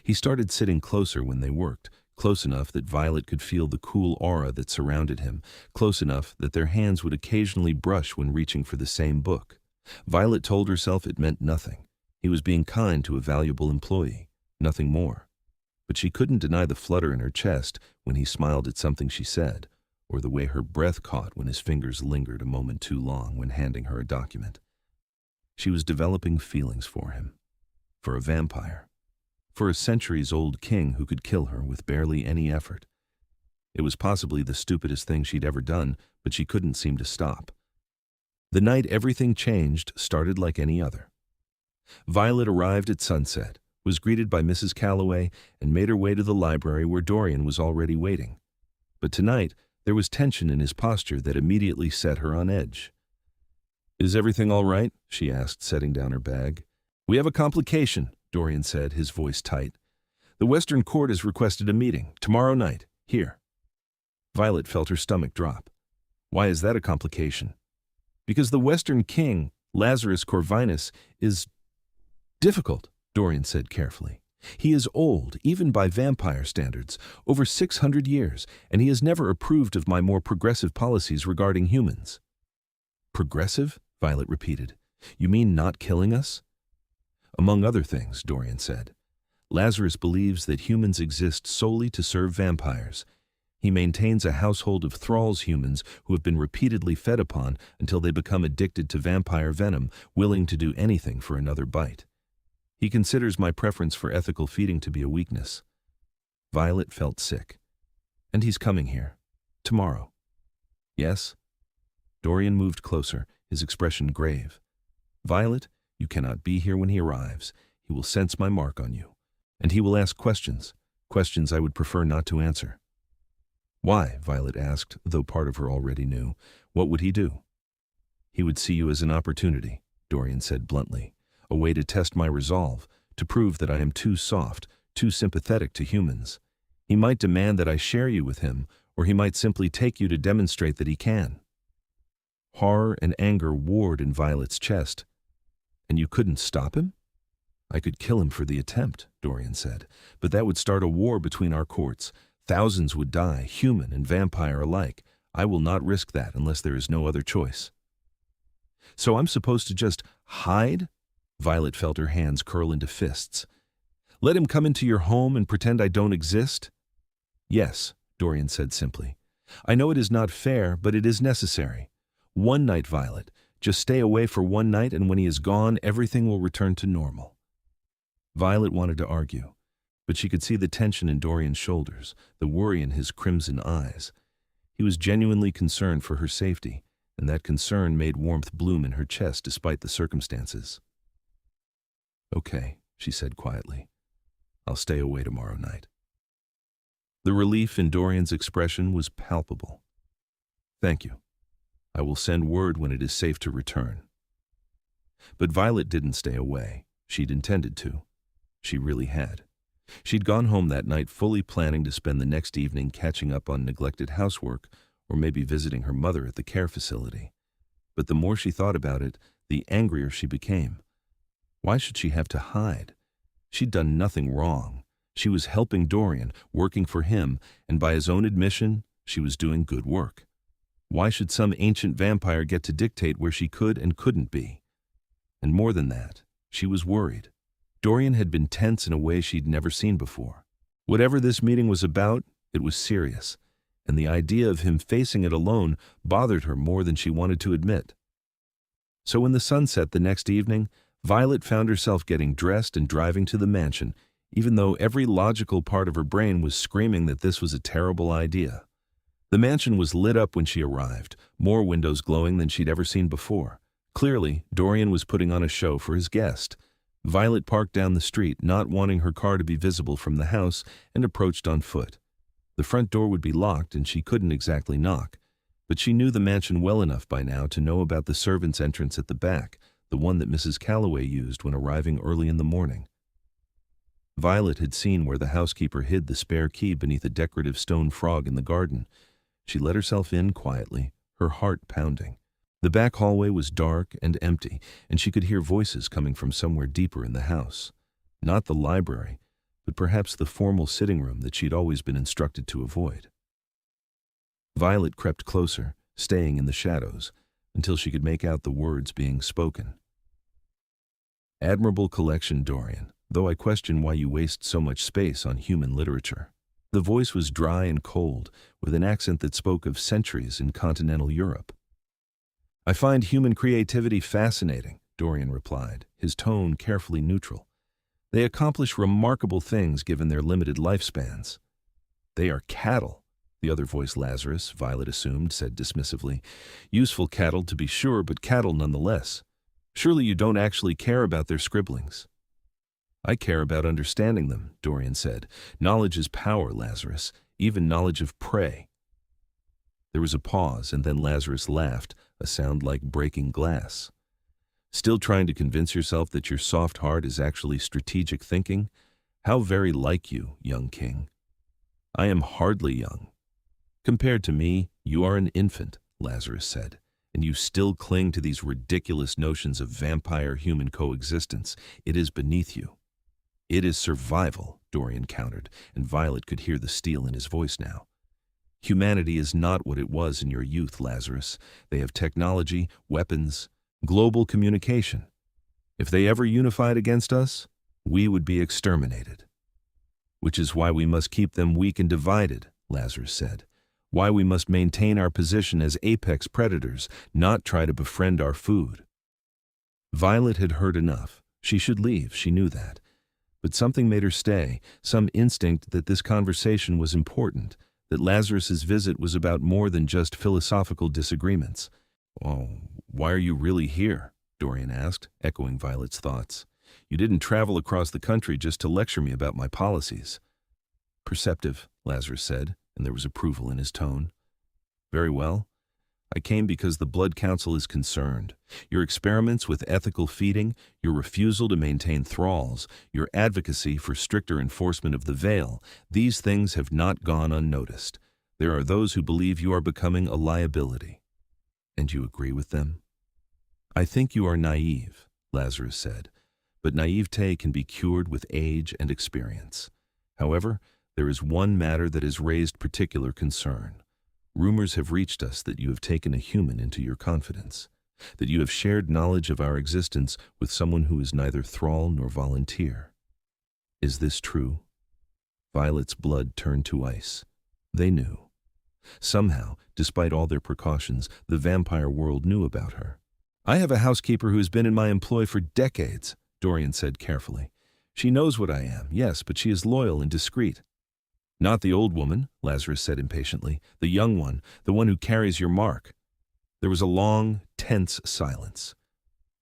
Speaker 1: He started sitting closer when they worked, close enough that Violet could feel the cool aura that surrounded him, close enough that their hands would occasionally brush when reaching for the same book. Violet told herself it meant nothing. He was being kind to a valuable employee, nothing more. But she couldn't deny the flutter in her chest when he smiled at something she said, or the way her breath caught when his fingers lingered a moment too long when handing her a document. She was developing feelings for him, for a vampire, for a centuries-old king who could kill her with barely any effort. It was possibly the stupidest thing she'd ever done, but she couldn't seem to stop. The night everything changed started like any other. Violet arrived at sunset, was greeted by Mrs. Calloway, and made her way to the library where Dorian was already waiting. But tonight, there was tension in his posture that immediately set her on edge. "Is everything all right?" she asked, setting down her bag. "We have a complication," Dorian said, his voice tight. "The Western Court has requested a meeting, tomorrow night, here." Violet felt her stomach drop. "Why is that a complication?" "Because the Western King, Lazarus Corvinus, is difficult," Dorian said carefully. "He is old, even by vampire standards, over 600 years, and he has never approved of my more progressive policies regarding humans." "Progressive?" Violet repeated. "You mean not killing us?" "Among other things," Dorian said. "Lazarus believes that humans exist solely to serve vampires. He maintains a household of thralls humans who have been repeatedly fed upon until they become addicted to vampire venom, willing to do anything for another bite. He considers my preference for ethical feeding to be a weakness." Violet felt sick. "And he's coming here. Tomorrow." "Yes?" Dorian moved closer, his expression grave. "Violet, you cannot be here when he arrives. He will sense my mark on you. And he will ask questions I would prefer not to answer." "Why?" Violet asked, though part of her already knew. "What would he do?" "He would see you as an opportunity," Dorian said bluntly. "A way to test my resolve, to prove that I am too soft, too sympathetic to humans. He might demand that I share you with him, or he might simply take you to demonstrate that he can." Horror and anger warred in Violet's chest. "And you couldn't stop him?" "I could kill him for the attempt," Dorian said, "but that would start a war between our courts. Thousands would die, human and vampire alike. I will not risk that unless there is no other choice." "So I'm supposed to just hide?" Violet felt her hands curl into fists. "Let him come into your home and pretend I don't exist?" "Yes," Dorian said simply. "I know it is not fair, but it is necessary. One night, Violet. Just stay away for one night, and when he is gone, everything will return to normal." Violet wanted to argue, but she could see the tension in Dorian's shoulders, the worry in his crimson eyes. He was genuinely concerned for her safety, and that concern made warmth bloom in her chest despite the circumstances. "Okay," she said quietly. "I'll stay away tomorrow night." The relief in Dorian's expression was palpable. "Thank you. I will send word when it is safe to return." But Violet didn't stay away. She'd intended to. She really had. She'd gone home that night fully planning to spend the next evening catching up on neglected housework or maybe visiting her mother at the care facility. But the more she thought about it, the angrier she became. Why should she have to hide? She'd done nothing wrong. She was helping Dorian, working for him, and by his own admission, she was doing good work. Why should some ancient vampire get to dictate where she could and couldn't be? And more than that, she was worried. Dorian had been tense in a way she'd never seen before. Whatever this meeting was about, it was serious, and the idea of him facing it alone bothered her more than she wanted to admit. So when the sun set the next evening, Violet found herself getting dressed and driving to the mansion, even though every logical part of her brain was screaming that this was a terrible idea. The mansion was lit up when she arrived, more windows glowing than she'd ever seen before. Clearly, Dorian was putting on a show for his guest. Violet parked down the street, not wanting her car to be visible from the house, and approached on foot. The front door would be locked and she couldn't exactly knock, but she knew the mansion well enough by now to know about the servants' entrance at the back, the one that Mrs. Calloway used when arriving early in the morning. Violet had seen where the housekeeper hid the spare key beneath a decorative stone frog in the garden. She let herself in quietly, her heart pounding. The back hallway was dark and empty, and she could hear voices coming from somewhere deeper in the house. Not the library, but perhaps the formal sitting room that she'd always been instructed to avoid. Violet crept closer, staying in the shadows, until she could make out the words being spoken. "Admirable collection, Dorian, though I question why you waste so much space on human literature." The voice was dry and cold, with an accent that spoke of centuries in continental Europe. "I find human creativity fascinating," Dorian replied, his tone carefully neutral. "They accomplish remarkable things given their limited lifespans." "They are cattle," the other voice, Lazarus, Violet assumed, said dismissively. "Useful cattle, to be sure, but cattle nonetheless. Surely you don't actually care about their scribblings." "I care about understanding them," Dorian said. "Knowledge is power, Lazarus, even knowledge of prey." There was a pause, and then Lazarus laughed, a sound like breaking glass. "Still trying to convince yourself that your soft heart is actually strategic thinking? How very like you, young king." "I am hardly young." "Compared to me, you are an infant," Lazarus said, "and you still cling to these ridiculous notions of vampire-human coexistence. It is beneath you." "It is survival," Dorian countered, and Violet could hear the steel in his voice now. "Humanity is not what it was in your youth, Lazarus. They have technology, weapons, global communication. If they ever unified against us, we would be exterminated." "Which is why we must keep them weak and divided," Lazarus said. "Why we must maintain our position as apex predators, not try to befriend our food." Violet had heard enough. She should leave, she knew that. But something made her stay, some instinct that this conversation was important, that Lazarus's visit was about more than just philosophical disagreements. "Oh, why are you really here?" Dorian asked, echoing Violet's thoughts. "You didn't travel across the country just to lecture me about my policies." "Perceptive," Lazarus said, and there was approval in his tone. "Very well. I came because the Blood Council is concerned. Your experiments with ethical feeding, your refusal to maintain thralls, your advocacy for stricter enforcement of the veil, these things have not gone unnoticed. There are those who believe you are becoming a liability." "And you agree with them?" "I think you are naive," Lazarus said, "but naivete can be cured with age and experience. However, there is one matter that has raised particular concern. Rumors have reached us that you have taken a human into your confidence, that you have shared knowledge of our existence with someone who is neither thrall nor volunteer. Is this true?" Violet's blood turned to ice. They knew. Somehow, despite all their precautions, the vampire world knew about her. "I have a housekeeper who has been in my employ for decades," Dorian said carefully. She knows what I am, yes, but she is loyal and discreet. Not the old woman, Lazarus said impatiently. The young one, the one who carries your mark. There was a long, tense silence.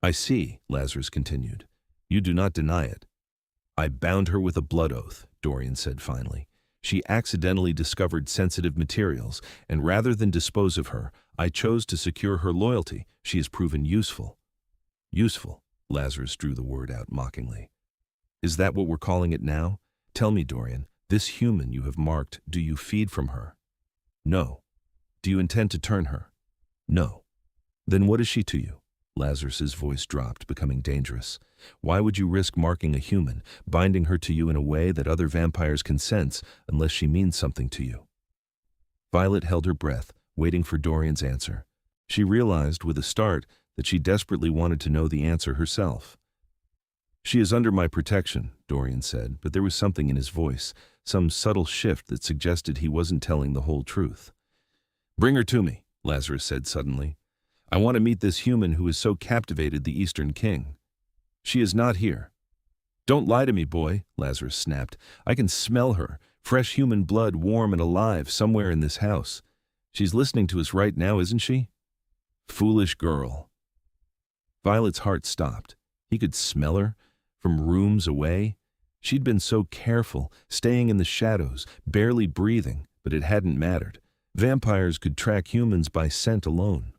Speaker 1: I see, Lazarus continued. You do not deny it. I bound her with a blood oath, Dorian said finally. She accidentally discovered sensitive materials, and rather than dispose of her, I chose to secure her loyalty. She has proven useful. Useful, Lazarus drew the word out mockingly. Is that what we're calling it now? Tell me, Dorian, this human you have marked, do you feed from her? No. Do you intend to turn her? No. Then what is she to you? Lazarus's voice dropped, becoming dangerous. Why would you risk marking a human, binding her to you in a way that other vampires can sense, unless she means something to you? Violet held her breath, waiting for Dorian's answer. She realized, with a start, that she desperately wanted to know the answer herself. She is under my protection, Dorian said, but there was something in his voice, some subtle shift that suggested he wasn't telling the whole truth. Bring her to me, Lazarus said suddenly. I want to meet this human who has so captivated the Eastern King. She is not here. Don't lie to me, boy, Lazarus snapped. I can smell her, fresh human blood, warm and alive, somewhere in this house. She's listening to us right now, isn't she? Foolish girl. Violet's heart stopped. He could smell her, from rooms away. She'd been so careful, staying in the shadows, barely breathing, but it hadn't mattered. Vampires could track humans by scent alone.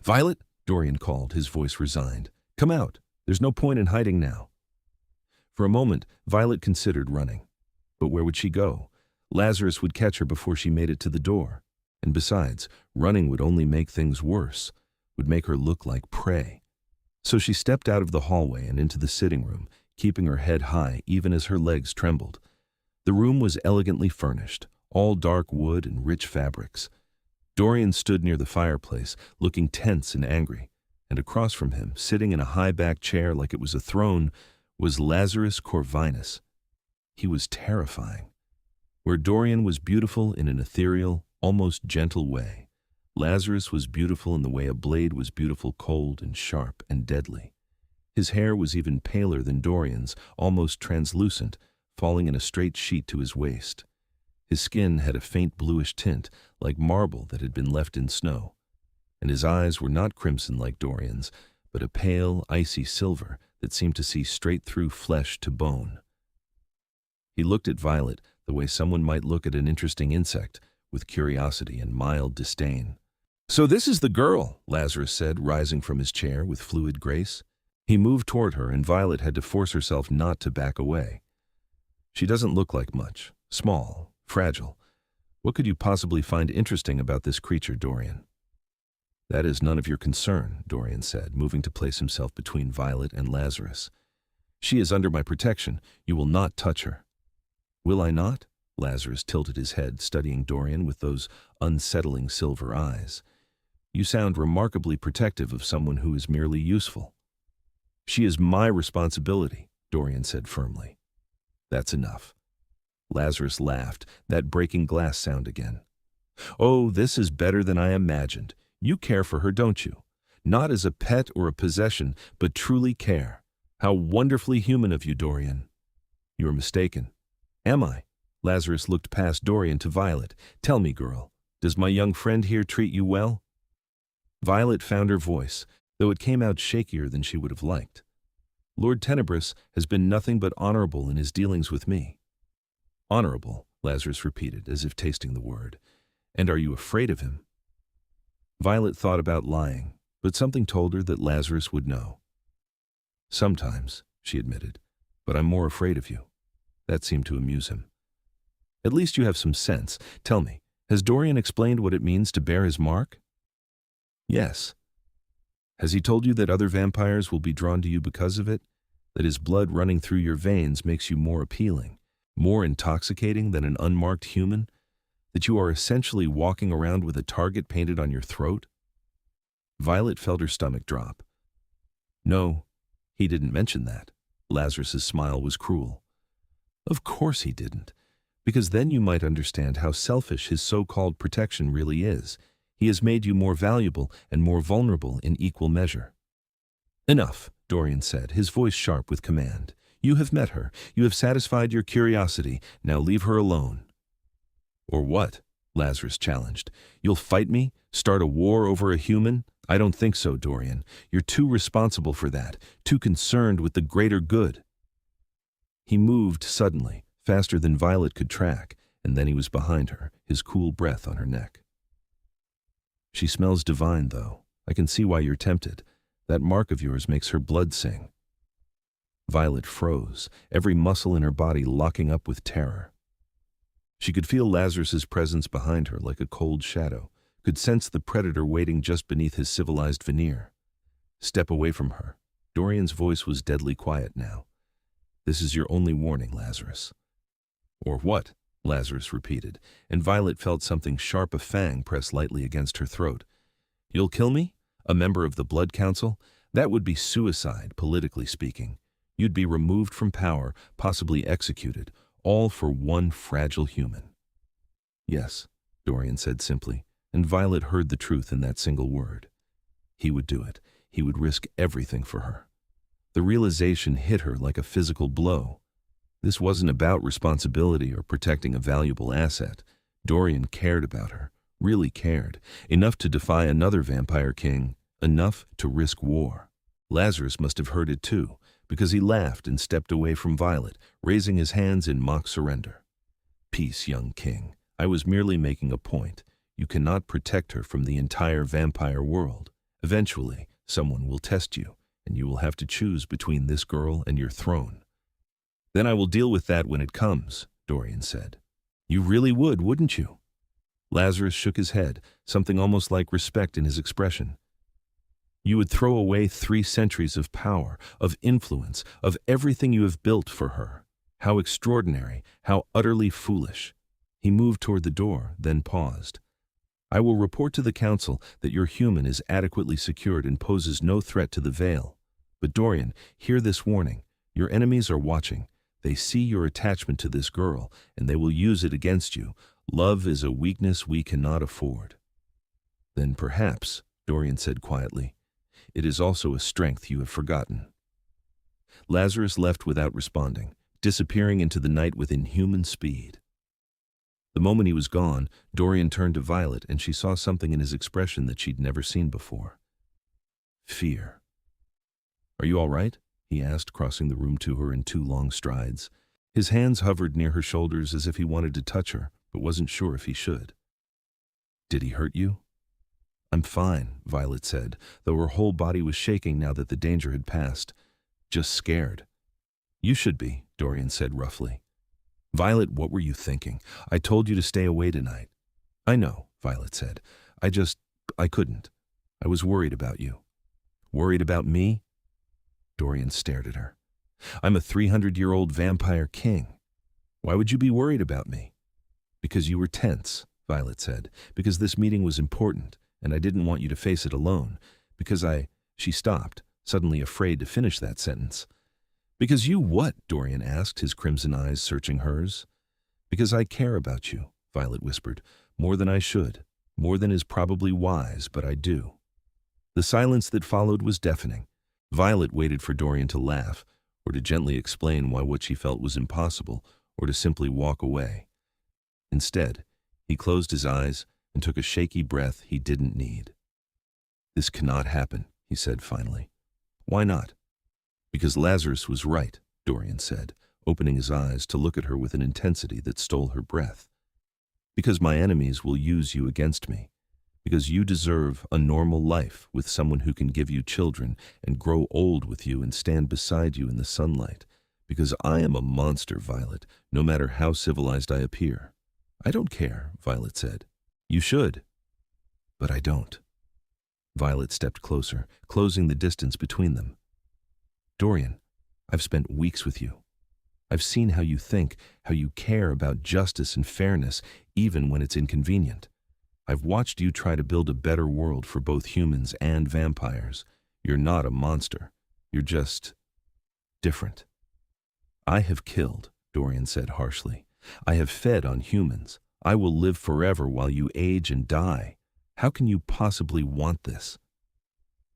Speaker 1: Violet, Dorian called, his voice resigned. Come out. There's no point in hiding now. For a moment, Violet considered running. But where would she go? Lazarus would catch her before she made it to the door. And besides, running would only make things worse, would make her look like prey. So she stepped out of the hallway and into the sitting room, keeping her head high even as her legs trembled. The room was elegantly furnished, all dark wood and rich fabrics. Dorian stood near the fireplace, looking tense and angry, and across from him, sitting in a high-backed chair like it was a throne, was Lazarus Corvinus. He was terrifying. Where Dorian was beautiful in an ethereal, almost gentle way, Lazarus was beautiful in the way a blade was beautiful, cold and sharp and deadly. His hair was even paler than Dorian's, almost translucent, falling in a straight sheet to his waist. His skin had a faint bluish tint, like marble that had been left in snow, and his eyes were not crimson like Dorian's, but a pale, icy silver that seemed to see straight through flesh to bone. He looked at Violet the way someone might look at an interesting insect, with curiosity and mild disdain. So this is the girl, Lazarus said, rising from his chair with fluid grace. He moved toward her, and Violet had to force herself not to back away. She doesn't look like much. Small, fragile. What could you possibly find interesting about this creature, Dorian? That is none of your concern, Dorian said, moving to place himself between Violet and Lazarus. She is under my protection. You will not touch her. Will I not? Lazarus tilted his head, studying Dorian with those unsettling silver eyes. You sound remarkably protective of someone who is merely useful. She is my responsibility, Dorian said firmly. That's enough. Lazarus laughed, that breaking glass sound again. Oh, this is better than I imagined. You care for her, don't you? Not as a pet or a possession, but truly care. How wonderfully human of you, Dorian. You are mistaken. Am I? Lazarus looked past Dorian to Violet. Tell me, girl, does my young friend here treat you well? Violet found her voice, though it came out shakier than she would have liked. Lord Tenebris has been nothing but honorable in his dealings with me. Honorable, Lazarus repeated, as if tasting the word. And are you afraid of him? Violet thought about lying, but something told her that Lazarus would know. Sometimes, she admitted, but I'm more afraid of you. That seemed to amuse him. At least you have some sense. Tell me, has Dorian explained what it means to bear his mark? Yes. Has he told you that other vampires will be drawn to you because of it? That his blood running through your veins makes you more appealing, more intoxicating than an unmarked human? That you are essentially walking around with a target painted on your throat? Violet felt her stomach drop. No, he didn't mention that. Lazarus's smile was cruel. Of course he didn't, because then you might understand how selfish his so-called protection really is. He has made you more valuable and more vulnerable in equal measure. Enough, Dorian said, his voice sharp with command. You have met her. You have satisfied your curiosity. Now leave her alone." "Or what?" Lazarus challenged. "You'll fight me? Start a war over a human? I don't think so, Dorian. You're too responsible for that, too concerned with the greater good." He moved suddenly, faster than Violet could track, and then he was behind her, his cool breath on her neck. "She smells divine, though. I can see why you're tempted. That mark of yours makes her blood sing." Violet froze, every muscle in her body locking up with terror. She could feel Lazarus's presence behind her like a cold shadow, could sense the predator waiting just beneath his civilized veneer. "Step away from her." Dorian's voice was deadly quiet now. "This is your only warning, Lazarus." "Or what?" Lazarus repeated, and Violet felt something sharp, a fang, press lightly against her throat. "You'll kill me? A member of the Blood Council? That would be suicide, politically speaking. You'd be removed from power, possibly executed, all for one fragile human." "Yes," Dorian said simply, and Violet heard the truth in that single word. He would do it. He would risk everything for her. The realization hit her like a physical blow. This wasn't about responsibility or protecting a valuable asset. Dorian cared about her, really cared, enough to defy another vampire king, enough to risk war. Lazarus must have heard it too, because he laughed and stepped away from Violet, raising his hands in mock surrender. "Peace, young king. I was merely making a point. You cannot protect her from the entire vampire world. Eventually, someone will test you, and you will have to choose between this girl and your throne." "Then I will deal with that when it comes," Dorian said. "You really would, wouldn't you?" Lazarus shook his head, something almost like respect in his expression. "You would throw away 3 centuries of power, of influence, of everything you have built for her. How extraordinary, how utterly foolish." He moved toward the door, then paused. "I will report to the council that your human is adequately secured and poses no threat to the Veil. But Dorian, hear this warning. Your enemies are watching. They see your attachment to this girl, and they will use it against you. Love is a weakness we cannot afford." "Then perhaps," Dorian said quietly, "it is also a strength you have forgotten." Lazarus left without responding, disappearing into the night with inhuman speed. The moment he was gone, Dorian turned to Violet, and she saw something in his expression that she'd never seen before. Fear. "Are you all right?" he asked, crossing the room to her in 2 long strides. His hands hovered near her shoulders as if he wanted to touch her, but wasn't sure if he should. "Did he hurt you?" "I'm fine," Violet said, though her whole body was shaking now that the danger had passed. "Just scared." "You should be," Dorian said roughly. "Violet, what were you thinking? I told you to stay away tonight." "I know," Violet said. I couldn't. I was worried about you." "Worried about me?" Dorian stared at her. "I'm a 300-year-old vampire king. Why would you be worried about me?" "Because you were tense," Violet said. "Because this meeting was important, and I didn't want you to face it alone. Because She stopped, suddenly afraid to finish that sentence. "Because you what?" Dorian asked, his crimson eyes searching hers. "Because I care about you," Violet whispered. "More than I should. More than is probably wise, but I do." The silence that followed was deafening. Violet waited for Dorian to laugh, or to gently explain why what she felt was impossible, or to simply walk away. Instead, he closed his eyes and took a shaky breath he didn't need. "This cannot happen," he said finally. "Why not?" "Because Lazarus was right," Dorian said, opening his eyes to look at her with an intensity that stole her breath. "Because my enemies will use you against me. Because you deserve a normal life with someone who can give you children and grow old with you and stand beside you in the sunlight. Because I am a monster, Violet, no matter how civilized I appear." "I don't care," Violet said. "You should." "But I don't." Violet stepped closer, closing the distance between them. "Dorian, I've spent weeks with you. I've seen how you think, how you care about justice and fairness, even when it's inconvenient. I've watched you try to build a better world for both humans and vampires. You're not a monster. You're just different." "I have killed," Dorian said harshly. "I have fed on humans. I will live forever while you age and die. How can you possibly want this?"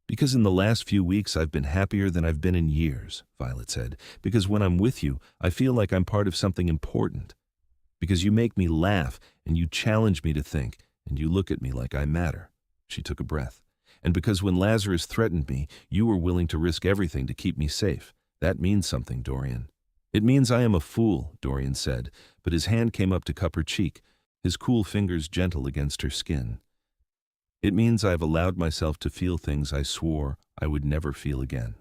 Speaker 1: Because in the last few weeks I've been happier than I've been in years, Violet said. Because when I'm with you, I feel like I'm part of something important. Because you make me laugh, and you challenge me to think, and you look at me like I matter. She took a breath. And because when Lazarus threatened me, you were willing to risk everything to keep me safe. That means something, Dorian. It means I am a fool, Dorian said, but his hand came up to cup her cheek, his cool fingers gentle against her skin. It means I've allowed myself to feel things I swore I would never feel again.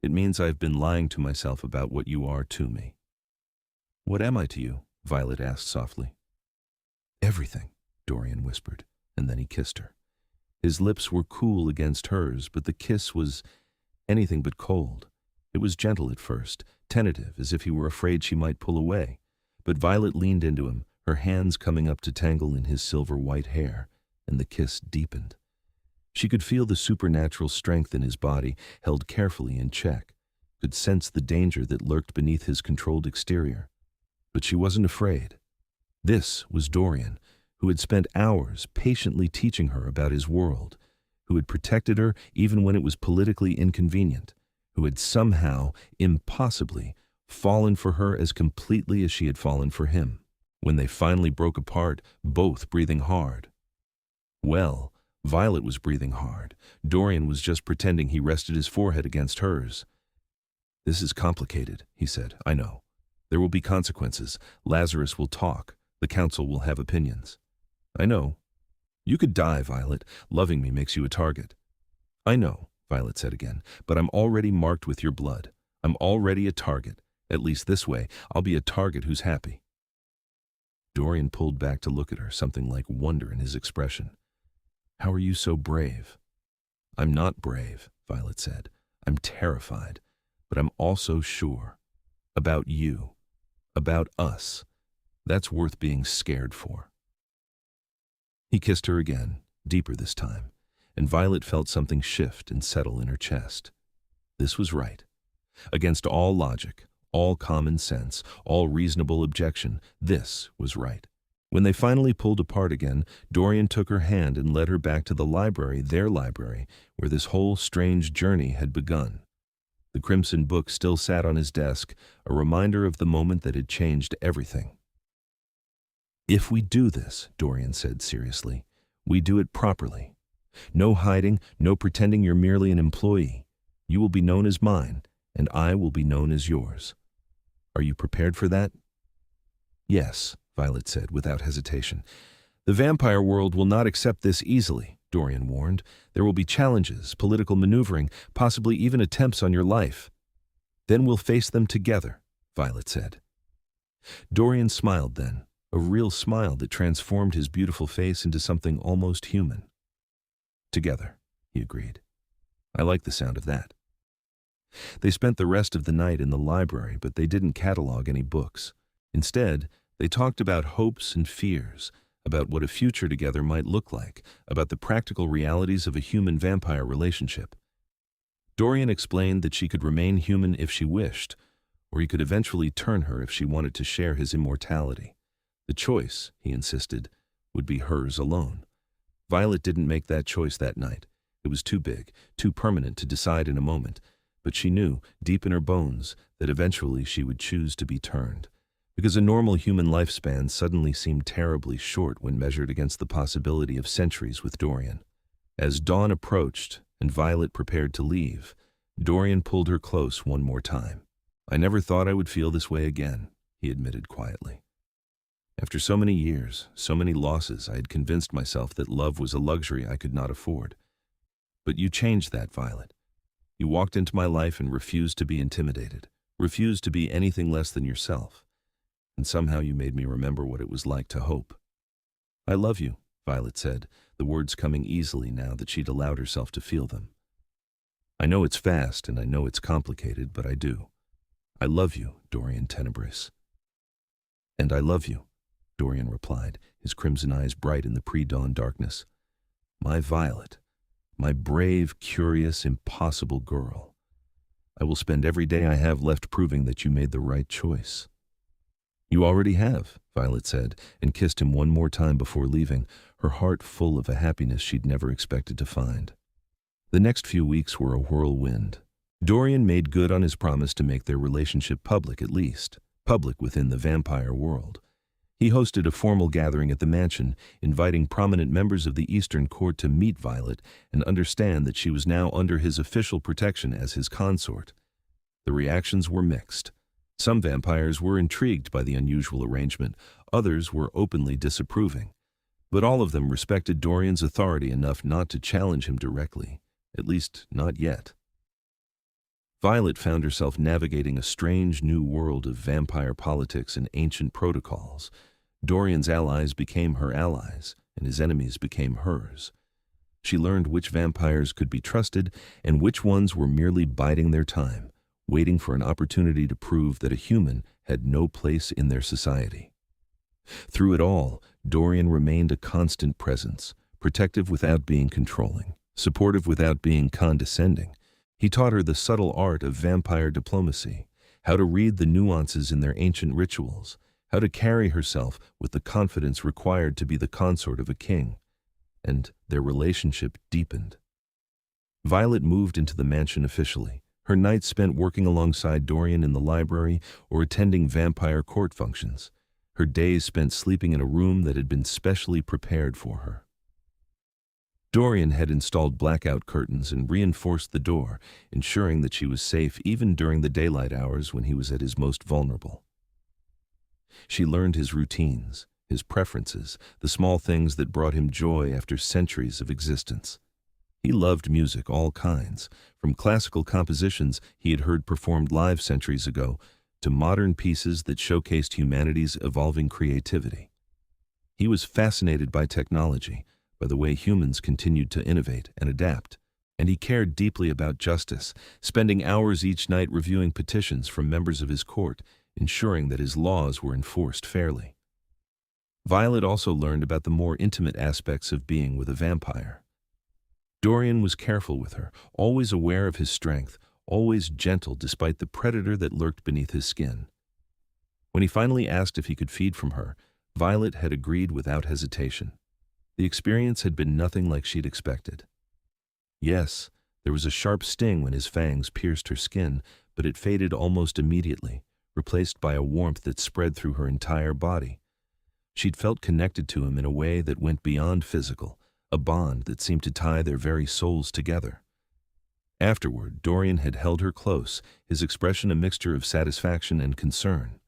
Speaker 1: It means I've been lying to myself about what you are to me. What am I to you? Violet asked softly. Everything, Dorian whispered, and then he kissed her. His lips were cool against hers, but the kiss was anything but cold. It was gentle at first, tentative, as if he were afraid she might pull away. But Violet leaned into him, her hands coming up to tangle in his silver-white hair, and the kiss deepened. She could feel the supernatural strength in his body, held carefully in check, could sense the danger that lurked beneath his controlled exterior. But she wasn't afraid. This was Dorian, who had spent hours patiently teaching her about his world, who had protected her even when it was politically inconvenient, who had somehow, impossibly, fallen for her as completely as she had fallen for him. When they finally broke apart, both breathing hard. Well, Violet was breathing hard. Dorian was just pretending he rested his forehead against hers. This is complicated, he said. I know. There will be consequences. Lazarus will talk. The council will have opinions. I know. You could die, Violet. Loving me makes you a target. I know, Violet said again, but I'm already marked with your blood. I'm already a target. At least this way, I'll be a target who's happy. Dorian pulled back to look at her, something like wonder in his expression. How are you so brave? I'm not brave, Violet said. I'm terrified, but I'm also sure. About you. About us. That's worth being scared for. He kissed her again, deeper this time, and Violet felt something shift and settle in her chest. This was right. Against all logic, all common sense, all reasonable objection, this was right. When they finally pulled apart again, Dorian took her hand and led her back to the library, their library, where this whole strange journey had begun. The crimson book still sat on his desk, a reminder of the moment that had changed everything. If we do this, Dorian said seriously, we do it properly. No hiding, no pretending you're merely an employee. You will be known as mine, and I will be known as yours. Are you prepared for that? Yes, Violet said without hesitation. The vampire world will not accept this easily, Dorian warned. There will be challenges, political maneuvering, possibly even attempts on your life. Then we'll face them together, Violet said. Dorian smiled then, a real smile that transformed his beautiful face into something almost human. Together, he agreed. I like the sound of that. They spent the rest of the night in the library, but they didn't catalog any books. Instead, they talked about hopes and fears, about what a future together might look like, about the practical realities of a human-vampire relationship. Dorian explained that she could remain human if she wished, or he could eventually turn her if she wanted to share his immortality. The choice, he insisted, would be hers alone. Violet didn't make that choice that night. It was too big, too permanent to decide in a moment, but she knew, deep in her bones, that eventually she would choose to be turned. Because a normal human lifespan suddenly seemed terribly short when measured against the possibility of centuries with Dorian. As dawn approached and Violet prepared to leave, Dorian pulled her close one more time. I never thought I would feel this way again, he admitted quietly. After so many years, so many losses, I had convinced myself that love was a luxury I could not afford. But you changed that, Violet. You walked into my life and refused to be intimidated, refused to be anything less than yourself. And somehow you made me remember what it was like to hope. I love you, Violet said, the words coming easily now that she'd allowed herself to feel them. I know it's fast and I know it's complicated, but I do. I love you, Dorian Tenebris. And I love you, Dorian replied, his crimson eyes bright in the pre-dawn darkness. My Violet, my brave, curious, impossible girl. I will spend every day I have left proving that you made the right choice. You already have, Violet said, and kissed him one more time before leaving, her heart full of a happiness she'd never expected to find. The next few weeks were a whirlwind. Dorian made good on his promise to make their relationship public at least, public within the vampire world. He hosted a formal gathering at the mansion, inviting prominent members of the Eastern Court to meet Violet and understand that she was now under his official protection as his consort. The reactions were mixed. Some vampires were intrigued by the unusual arrangement, others were openly disapproving. But all of them respected Dorian's authority enough not to challenge him directly, at least not yet. Violet found herself navigating a strange new world of vampire politics and ancient protocols. Dorian's allies became her allies, and his enemies became hers. She learned which vampires could be trusted and which ones were merely biding their time, waiting for an opportunity to prove that a human had no place in their society. Through it all, Dorian remained a constant presence, protective without being controlling, supportive without being condescending. He taught her the subtle art of vampire diplomacy, how to read the nuances in their ancient rituals, how to carry herself with the confidence required to be the consort of a king, and their relationship deepened. Violet moved into the mansion officially, her nights spent working alongside Dorian in the library or attending vampire court functions, her days spent sleeping in a room that had been specially prepared for her. Dorian had installed blackout curtains and reinforced the door, ensuring that she was safe even during the daylight hours when he was at his most vulnerable. She learned his routines, his preferences, the small things that brought him joy after centuries of existence. He loved music, all kinds, from classical compositions he had heard performed live centuries ago to modern pieces that showcased humanity's evolving creativity. He was fascinated by technology, by the way humans continued to innovate and adapt, and he cared deeply about justice, spending hours each night reviewing petitions from members of his court, ensuring that his laws were enforced fairly. Violet also learned about the more intimate aspects of being with a vampire. Dorian was careful with her, always aware of his strength, always gentle despite the predator that lurked beneath his skin. When he finally asked if he could feed from her, Violet had agreed without hesitation. The experience had been nothing like she'd expected. Yes, there was a sharp sting when his fangs pierced her skin, but it faded almost immediately, replaced by a warmth that spread through her entire body. She'd felt connected to him in a way that went beyond physical, a bond that seemed to tie their very souls together. Afterward, Dorian had held her close, his expression a mixture of satisfaction and concern.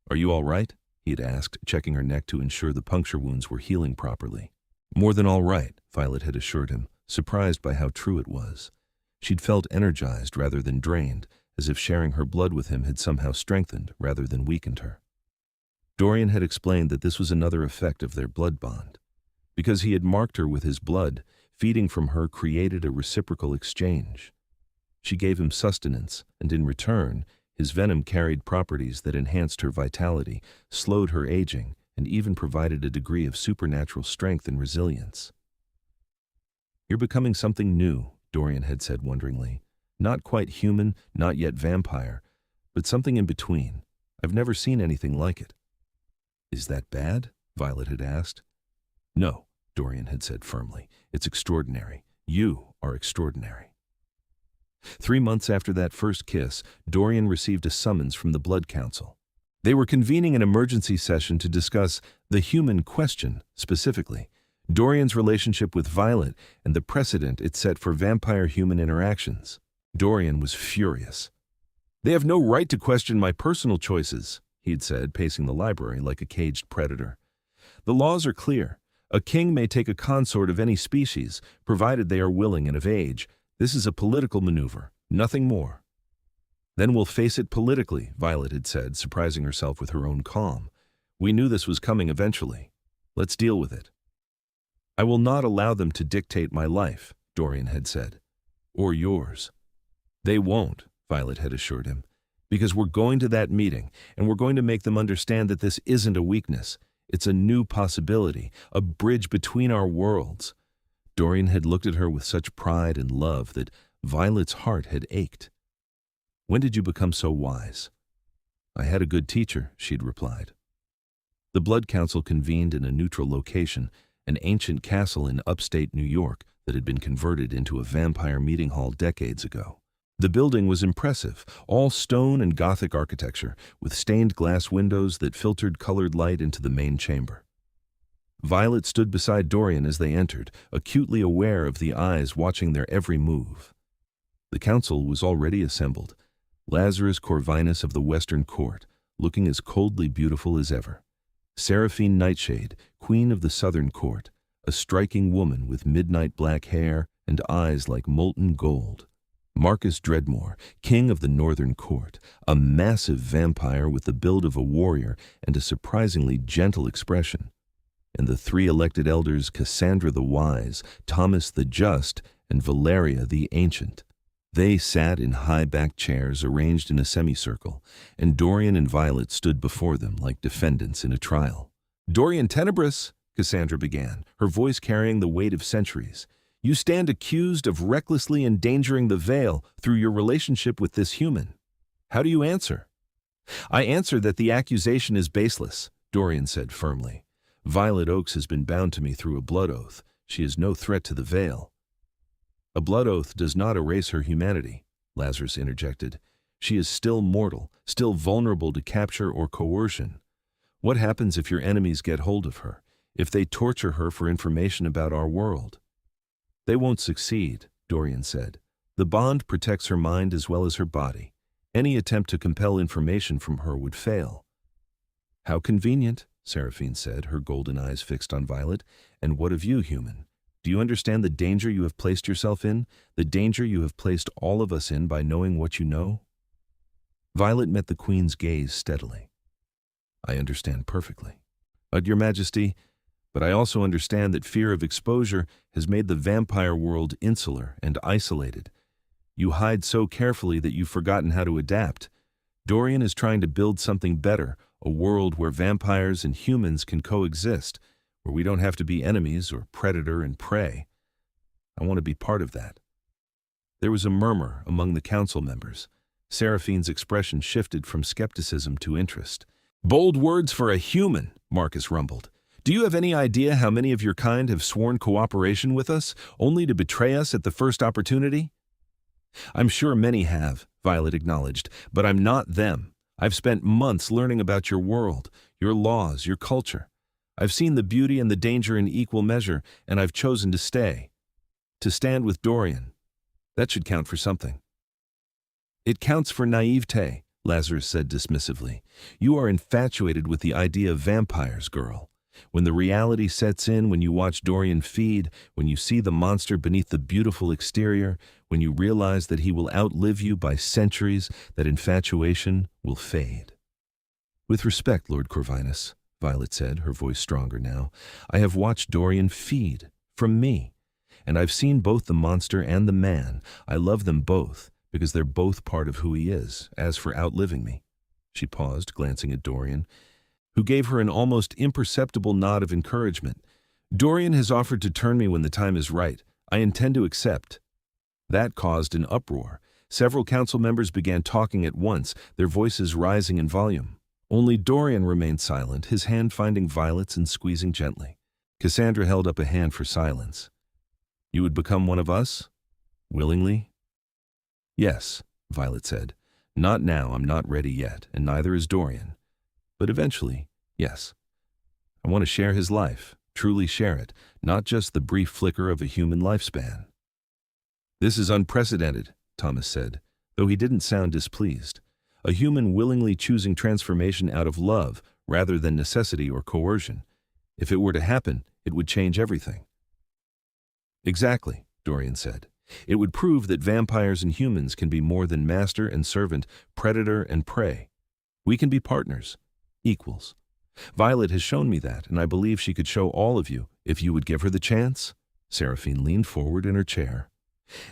Speaker 1: "Are you all right?" he had asked, checking her neck to ensure the puncture wounds were healing properly. "More than all right," Violet had assured him, surprised by how true it was. She'd felt energized rather than drained, as if sharing her blood with him had somehow strengthened rather than weakened her. Dorian had explained that this was another effect of their blood bond. Because he had marked her with his blood, feeding from her created a reciprocal exchange. She gave him sustenance, and in return, his venom carried properties that enhanced her vitality, slowed her aging, and even provided a degree of supernatural strength and resilience. "You're becoming something new," Dorian had said wonderingly. "Not quite human, not yet vampire, but something in between. I've never seen anything like it." "Is that bad?" Violet had asked. "No," Dorian had said firmly. "It's extraordinary. You are extraordinary." 3 months after that first kiss, Dorian received a summons from the Blood Council. They were convening an emergency session to discuss the human question, specifically, Dorian's relationship with Violet and the precedent it set for vampire-human interactions. Dorian was furious. "They have no right to question my personal choices," he had said, pacing the library like a caged predator. "The laws are clear. A king may take a consort of any species, provided they are willing and of age. This is a political maneuver, nothing more." "Then we'll face it politically," Violet had said, surprising herself with her own calm. "We knew this was coming eventually. Let's deal with it." "I will not allow them to dictate my life," Dorian had said. "Or yours." "They won't," Violet had assured him, "because we're going to that meeting, and we're going to make them understand that this isn't a weakness. It's a new possibility, a bridge between our worlds." Dorian had looked at her with such pride and love that Violet's heart had ached. "When did you become so wise?" "I had a good teacher," she'd replied. The Blood Council convened in a neutral location, an ancient castle in upstate New York, that had been converted into a vampire meeting hall decades ago. The building was impressive, all stone and Gothic architecture, with stained glass windows that filtered colored light into the main chamber. Violet stood beside Dorian as they entered, acutely aware of the eyes watching their every move. The council was already assembled, Lazarus Corvinus of the Western Court, looking as coldly beautiful as ever. Seraphine Nightshade, Queen of the Southern Court, a striking woman with midnight black hair and eyes like molten gold. Marcus Dreadmore, King of the Northern Court, a massive vampire with the build of a warrior and a surprisingly gentle expression. And the three elected elders, Cassandra the Wise, Thomas the Just, and Valeria the Ancient. They sat in high-backed chairs arranged in a semicircle, and Dorian and Violet stood before them like defendants in a trial. "Dorian Tenebris," Cassandra began, her voice carrying the weight of centuries, "you stand accused of recklessly endangering the Veil through your relationship with this human. How do you answer?" "I answer that the accusation is baseless," Dorian said firmly. "Violet Oaks has been bound to me through a blood oath. She is no threat to the Veil." "A blood oath does not erase her humanity," Lazarus interjected. "She is still mortal, still vulnerable to capture or coercion. What happens if your enemies get hold of her, if they torture her for information about our world?" "They won't succeed," Dorian said. "The bond protects her mind as well as her body. Any attempt to compel information from her would fail." "How convenient," Seraphine said, her golden eyes fixed on Violet. "And what of you, human? Do you understand the danger you have placed yourself in, the danger you have placed all of us in by knowing what you know?" Violet met the Queen's gaze steadily. "I understand perfectly. Your Majesty, but I also understand that fear of exposure has made the vampire world insular and isolated. You hide so carefully that you've forgotten how to adapt. Dorian is trying to build something better, a world where vampires and humans can coexist, where we don't have to be enemies or predator and prey. I want to be part of that." There was a murmur among the council members. Seraphine's expression shifted from skepticism to interest. "Bold words for a human," Marcus rumbled. "Do you have any idea how many of your kind have sworn cooperation with us, only to betray us at the first opportunity?" "I'm sure many have," Violet acknowledged, "but I'm not them. I've spent months learning about your world, your laws, your culture. I've seen the beauty and the danger in equal measure, and I've chosen to stay. To stand with Dorian. That should count for something." "It counts for naivete," Lazarus said dismissively. "You are infatuated with the idea of vampires, girl. When the reality sets in, when you watch Dorian feed, when you see the monster beneath the beautiful exterior, when you realize that he will outlive you by centuries, that infatuation will fade." "With respect, Lord Corvinus," Violet said, her voice stronger now, "I have watched Dorian feed, from me. And I've seen both the monster and the man. I love them both, because they're both part of who he is. As for outliving me," she paused, glancing at Dorian, who gave her an almost imperceptible nod of encouragement. "Dorian has offered to turn me when the time is right. I intend to accept." That caused an uproar. Several council members began talking at once, their voices rising in volume. Only Dorian remained silent, his hand finding Violet's and squeezing gently. Cassandra held up a hand for silence. "You would become one of us? Willingly?" "Yes," Violet said. "Not now, I'm not ready yet, and neither is Dorian. But eventually, yes. I want to share his life, truly share it, not just the brief flicker of a human lifespan." "This is unprecedented," Thomas said, though he didn't sound displeased. "A human willingly choosing transformation out of love rather than necessity or coercion. If it were to happen, it would change everything." "Exactly," Dorian said. "It would prove that vampires and humans can be more than master and servant, predator and prey. We can be partners, equals. Violet has shown me that, and I believe she could show all of you if you would give her the chance." Seraphine leaned forward in her chair.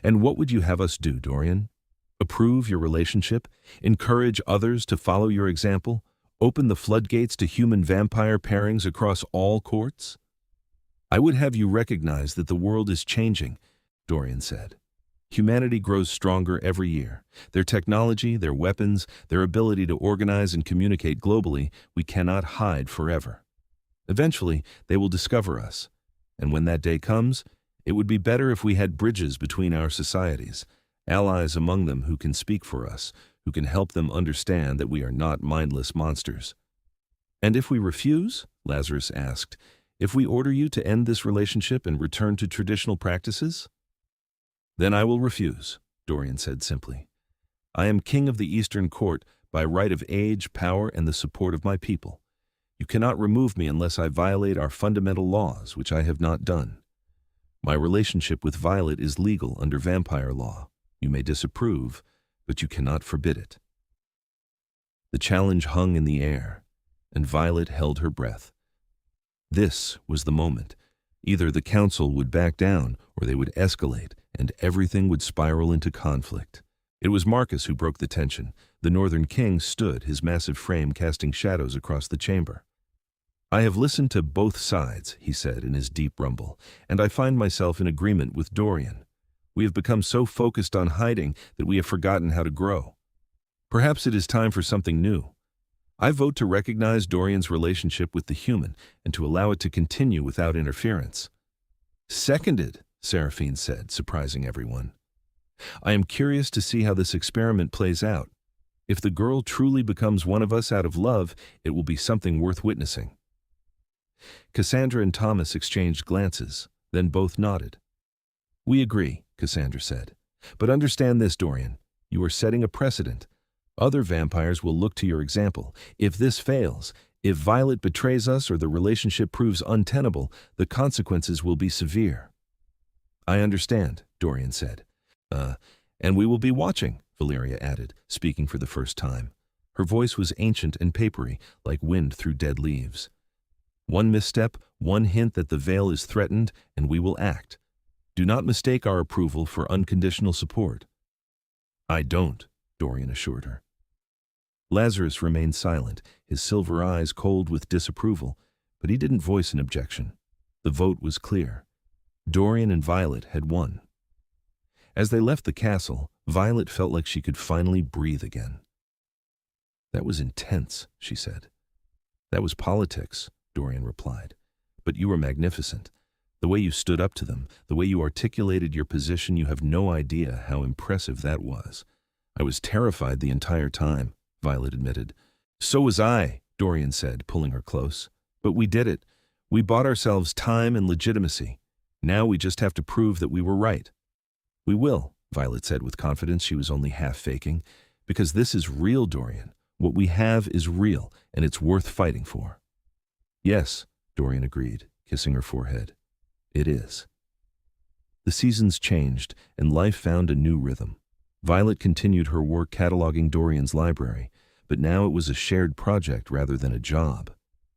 Speaker 1: "And what would you have us do, Dorian? Approve your relationship? Encourage others to follow your example? Open the floodgates to human-vampire pairings across all courts?" "I would have you recognize that the world is changing," Dorian said. "Humanity grows stronger every year. Their technology, their weapons, their ability to organize and communicate globally, we cannot hide forever. Eventually, they will discover us. And when that day comes, It would be better if we had bridges between our societies, allies among them who can speak for us, who can help them understand that we are not mindless monsters. And if we refuse, Lazarus asked, if we order you to end this relationship and return to traditional practices? Then I will refuse, Dorian said simply. I am king of the Eastern Court by right of age, power, and the support of my people. You cannot remove me unless I violate our fundamental laws, which I have not done. My relationship with Violet is legal under vampire law. You may disapprove, but you cannot forbid it. The challenge hung in the air, and Violet held her breath. This was the moment. Either the council would back down, or they would escalate, and everything would spiral into conflict. It was Marcus who broke the tension. The Northern King stood, his massive frame casting shadows across the chamber. I have listened to both sides, he said in his deep rumble, and I find myself in agreement with Dorian. We have become so focused on hiding that we have forgotten how to grow. Perhaps it is time for something new. I vote to recognize Dorian's relationship with the human and to allow it to continue without interference. Seconded, Seraphine said, surprising everyone. I am curious to see how this experiment plays out. If the girl truly becomes one of us out of love, it will be something worth witnessing. Cassandra and Thomas exchanged glances, then both nodded. We agree, Cassandra said. But understand this, Dorian. You are setting a precedent. Other vampires will look to your example. If this fails, if Violet betrays us or the relationship proves untenable, the consequences will be severe. I understand, Dorian said. And we will be watching, Valeria added, speaking for the first time. Her voice was ancient and papery, like wind through dead leaves. One misstep, one hint that the veil is threatened, and we will act. Do not mistake our approval for unconditional support. I don't, Dorian assured her. Lazarus remained silent, his silver eyes cold with disapproval, but he didn't voice an objection. The vote was clear. Dorian and Violet had won. As they left the castle, Violet felt like she could finally breathe again. That was intense, she said. That was politics, Dorian replied. But you were magnificent. The way you stood up to them, the way you articulated your position, you have no idea how impressive that was. I was terrified the entire time, Violet admitted. So was I, Dorian said, pulling her close. But we did it. We bought ourselves time and legitimacy. Now we just have to prove that we were right. We will, Violet said with confidence she was only half faking, because this is real, Dorian. What we have is real, and it's worth fighting for. Yes, Dorian agreed, kissing her forehead. It is. The seasons changed, and life found a new rhythm. Violet continued her work cataloging Dorian's library, but now it was a shared project rather than a job.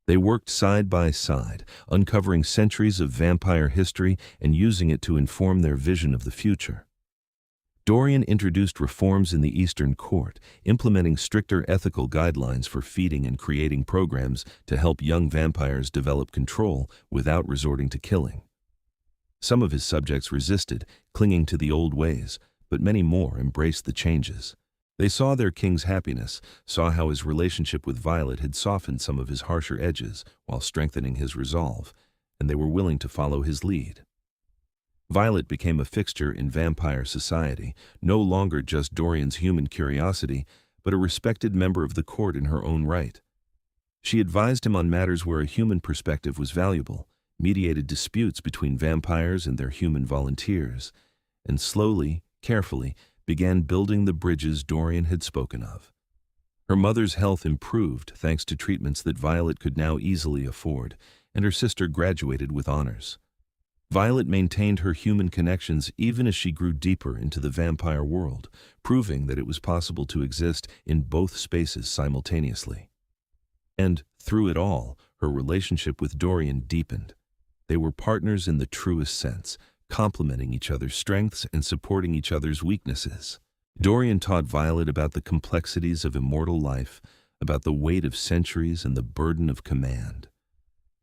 Speaker 1: They worked side by side, uncovering centuries of vampire history and using it to inform their vision of the future. Dorian introduced reforms in the Eastern Court, implementing stricter ethical guidelines for feeding and creating programs to help young vampires develop control without resorting to killing. Some of his subjects resisted, clinging to the old ways, but many more embraced the changes. They saw their king's happiness, saw how his relationship with Violet had softened some of his harsher edges while strengthening his resolve, and they were willing to follow his lead. Violet became a fixture in vampire society, no longer just Dorian's human curiosity, but a respected member of the court in her own right. She advised him on matters where a human perspective was valuable, mediated disputes between vampires and their human volunteers, and slowly, carefully, began building the bridges Dorian had spoken of. Her mother's health improved thanks to treatments that Violet could now easily afford, and her sister graduated with honors. Violet maintained her human connections even as she grew deeper into the vampire world, proving that it was possible to exist in both spaces simultaneously. And, through it all, her relationship with Dorian deepened. They were partners in the truest sense, complementing each other's strengths and supporting each other's weaknesses. Dorian taught Violet about the complexities of immortal life, about the weight of centuries and the burden of command.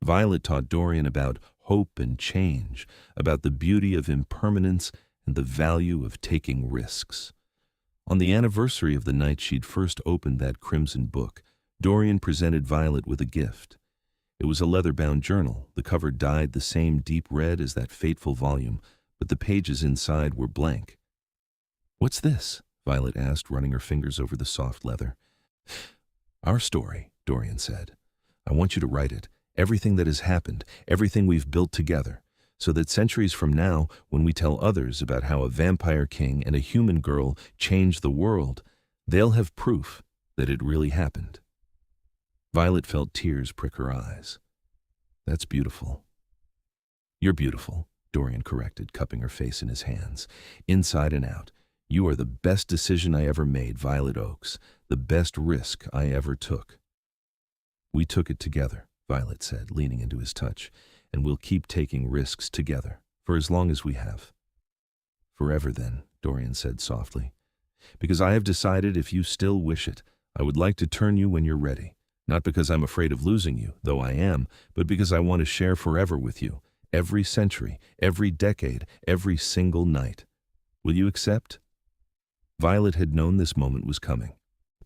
Speaker 1: Violet taught Dorian about hope and change, about the beauty of impermanence and the value of taking risks. On the anniversary of the night she'd first opened that crimson book, Dorian presented Violet with a gift. It was a leather-bound journal. The cover dyed the same deep red as that fateful volume, but the pages inside were blank. "What's this?" Violet asked, running her fingers over the soft leather. "Our story," Dorian said. "I want you to write it, everything that has happened, everything we've built together, so that centuries from now, when we tell others about how a vampire king and a human girl changed the world, they'll have proof that it really happened." Violet felt tears prick her eyes. "That's beautiful." "You're beautiful," Dorian corrected, cupping her face in his hands. "Inside and out. You are the best decision I ever made, Violet Oaks, the best risk I ever took." "We took it together," Violet said, leaning into his touch, "and we'll keep taking risks together, for as long as we have." "Forever then," Dorian said softly. "Because I have decided, if you still wish it, I would like to turn you when you're ready. Not because I'm afraid of losing you, though I am, but because I want to share forever with you, every century, every decade, every single night. Will you accept?" Violet had known this moment was coming.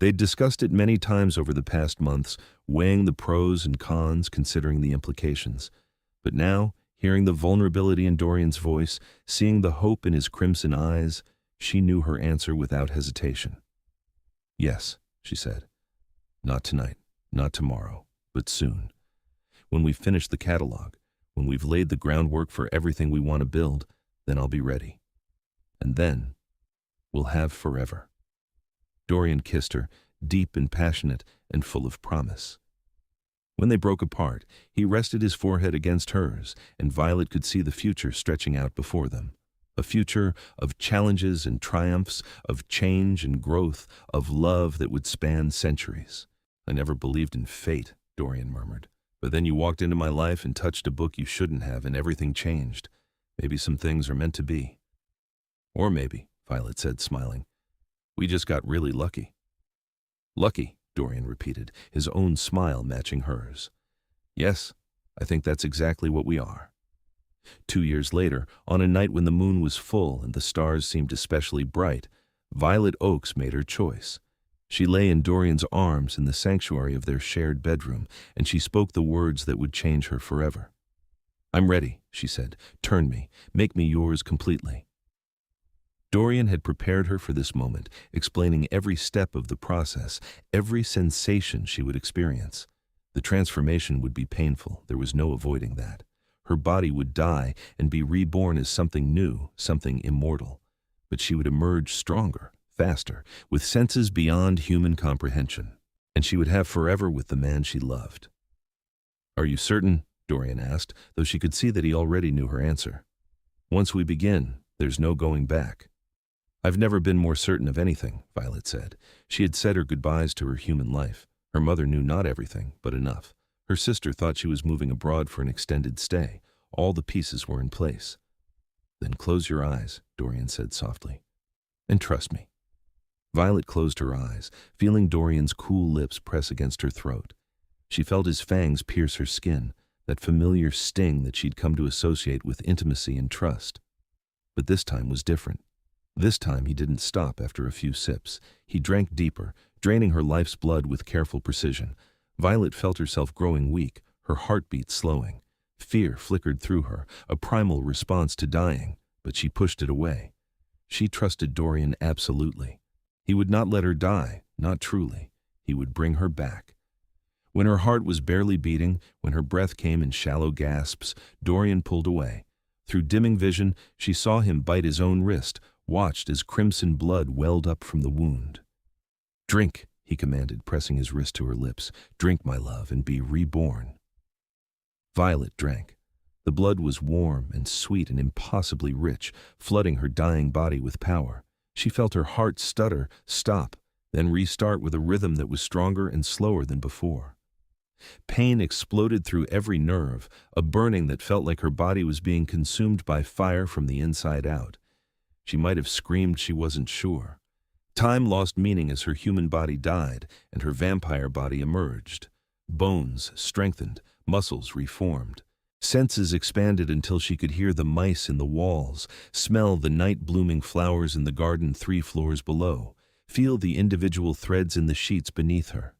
Speaker 1: They'd discussed it many times over the past months, weighing the pros and cons, considering the implications. But now, hearing the vulnerability in Dorian's voice, seeing the hope in his crimson eyes, she knew her answer without hesitation. "Yes," she said. "Not tonight, not tomorrow, but soon. When we've finished the catalog, when we've laid the groundwork for everything we want to build, then I'll be ready. And then we'll have forever." Dorian kissed her, deep and passionate and full of promise. When they broke apart, he rested his forehead against hers, and Violet could see the future stretching out before them. A future of challenges and triumphs, of change and growth, of love that would span centuries. "I never believed in fate," Dorian murmured. "But then you walked into my life and touched a book you shouldn't have, and everything changed. Maybe some things are meant to be." "Or maybe," Violet said, smiling, "we just got really lucky." "Lucky," Dorian repeated, his own smile matching hers. "Yes, I think that's exactly what we are." 2 years later, on a night when the moon was full and the stars seemed especially bright, Violet Oaks made her choice. She lay in Dorian's arms in the sanctuary of their shared bedroom, and she spoke the words that would change her forever. "I'm ready," she said. "Turn me. Make me yours completely." Dorian had prepared her for this moment, explaining every step of the process, every sensation she would experience. The transformation would be painful, there was no avoiding that. Her body would die and be reborn as something new, something immortal. But she would emerge stronger, faster, with senses beyond human comprehension. And she would have forever with the man she loved. "Are you certain?" Dorian asked, though she could see that he already knew her answer. "Once we begin, there's no going back." "I've never been more certain of anything," Violet said. She had said her goodbyes to her human life. Her mother knew not everything, but enough. Her sister thought she was moving abroad for an extended stay. All the pieces were in place. "Then close your eyes," Dorian said softly. "And trust me." Violet closed her eyes, feeling Dorian's cool lips press against her throat. She felt his fangs pierce her skin, that familiar sting that she'd come to associate with intimacy and trust. But this time was different. This time he didn't stop after a few sips. He drank deeper, draining her life's blood with careful precision. Violet felt herself growing weak, her heartbeat slowing. Fear flickered through her, a primal response to dying, but she pushed it away. She trusted Dorian absolutely. He would not let her die, not truly. He would bring her back. When her heart was barely beating, when her breath came in shallow gasps, Dorian pulled away. Through dimming vision, she saw him bite his own wrist, watched as crimson blood welled up from the wound. "Drink," he commanded, pressing his wrist to her lips. "Drink, my love, and be reborn." Violet drank. The blood was warm and sweet and impossibly rich, flooding her dying body with power. She felt her heart stutter, stop, then restart with a rhythm that was stronger and slower than before. Pain exploded through every nerve, a burning that felt like her body was being consumed by fire from the inside out. She might have screamed, she wasn't sure. Time lost meaning as her human body died and her vampire body emerged. Bones strengthened, muscles reformed. Senses expanded until she could hear the mice in the walls, smell the night-blooming flowers in the garden 3 floors below, feel the individual threads in the sheets beneath her.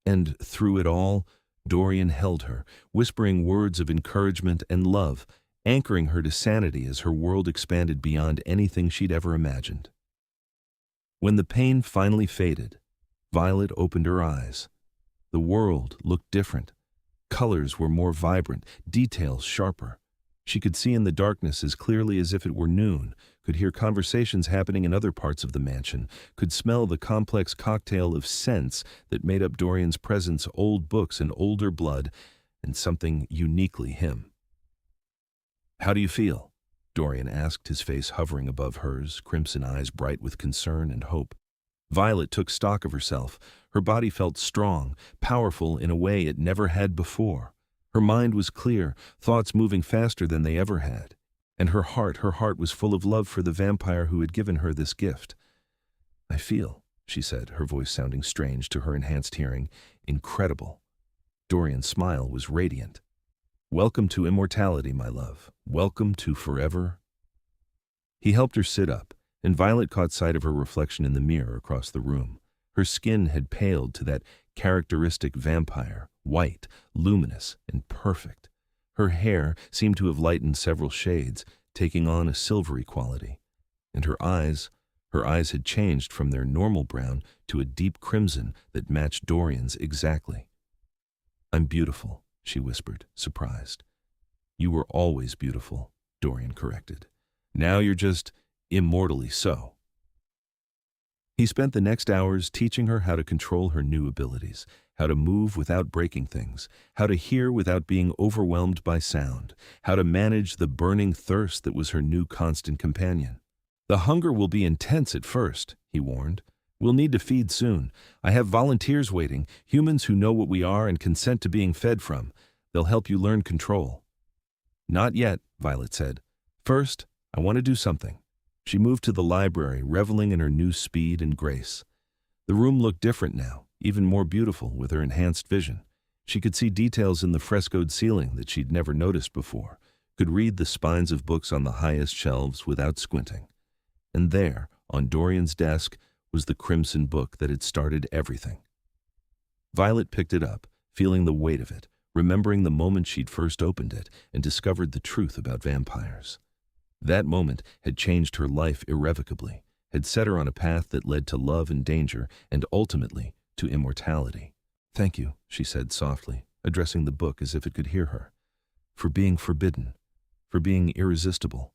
Speaker 1: And through it all, Dorian held her, whispering words of encouragement and love, anchoring her to sanity as her world expanded beyond anything she'd ever imagined. When the pain finally faded, Violet opened her eyes. The world looked different. Colors were more vibrant, details sharper. She could see in the darkness as clearly as if it were noon, could hear conversations happening in other parts of the mansion, could smell the complex cocktail of scents that made up Dorian's presence, old books and older blood, and something uniquely him. "How do you feel?" Dorian asked, his face hovering above hers, crimson eyes bright with concern and hope. Violet took stock of herself. Her body felt strong, powerful in a way it never had before. Her mind was clear, thoughts moving faster than they ever had. And her heart was full of love for the vampire who had given her this gift. "I feel," she said, her voice sounding strange to her enhanced hearing, "incredible." Dorian's smile was radiant. "Welcome to immortality, my love. Welcome to forever." He helped her sit up, and Violet caught sight of her reflection in the mirror across the room. Her skin had paled to that characteristic vampire, white, luminous, and perfect. Her hair seemed to have lightened several shades, taking on a silvery quality. And her eyes had changed from their normal brown to a deep crimson that matched Dorian's exactly. "I'm beautiful," she whispered, surprised. "You were always beautiful," Dorian corrected. "Now you're just immortally so." He spent the next hours teaching her how to control her new abilities, how to move without breaking things, how to hear without being overwhelmed by sound, how to manage the burning thirst that was her new constant companion. "The hunger will be intense at first," he warned. "We'll need to feed soon. I have volunteers waiting, humans who know what we are and consent to being fed from. They'll help you learn control." "Not yet," Violet said. "First, I want to do something." She moved to the library, reveling in her new speed and grace. The room looked different now, even more beautiful with her enhanced vision. She could see details in the frescoed ceiling that she'd never noticed before, could read the spines of books on the highest shelves without squinting. And there, on Dorian's desk, was the crimson book that had started everything. Violet picked it up, feeling the weight of it, remembering the moment she'd first opened it and discovered the truth about vampires. That moment had changed her life irrevocably, had set her on a path that led to love and danger, and ultimately to immortality. "Thank you," she said softly, addressing the book as if it could hear her, "for being forbidden, for being irresistible,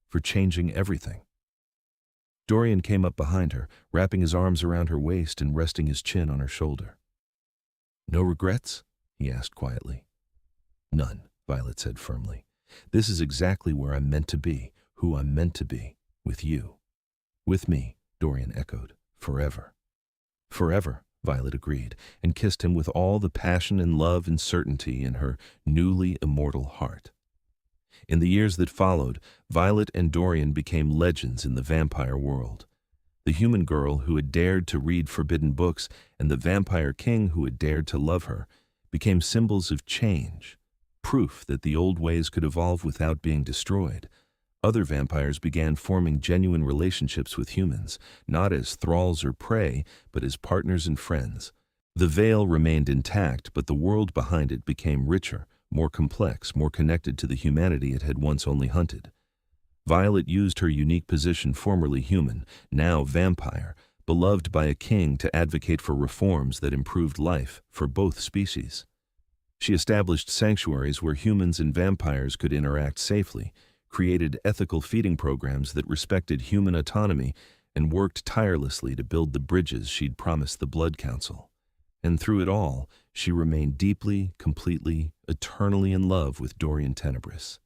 Speaker 1: for changing everything." Dorian came up behind her, wrapping his arms around her waist and resting his chin on her shoulder. "No regrets?" he asked quietly. "None," Violet said firmly. "This is exactly where I'm meant to be, who I'm meant to be, with you." "With me," Dorian echoed. "Forever." "Forever," Violet agreed, and kissed him with all the passion and love and certainty in her newly immortal heart. In the years that followed, Violet and Dorian became legends in the vampire world. The human girl who had dared to read forbidden books and the vampire king who had dared to love her became symbols of change, proof that the old ways could evolve without being destroyed. Other vampires began forming genuine relationships with humans, not as thralls or prey, but as partners and friends. The veil remained intact, but the world behind it became richer, more complex, more connected to the humanity it had once only hunted. Violet used her unique position, formerly human, now vampire, beloved by a king, to advocate for reforms that improved life for both species. She established sanctuaries where humans and vampires could interact safely, created ethical feeding programs that respected human autonomy, and worked tirelessly to build the bridges she'd promised the Blood Council. And through it all, she remained deeply, completely, eternally in love with Dorian Tenebris.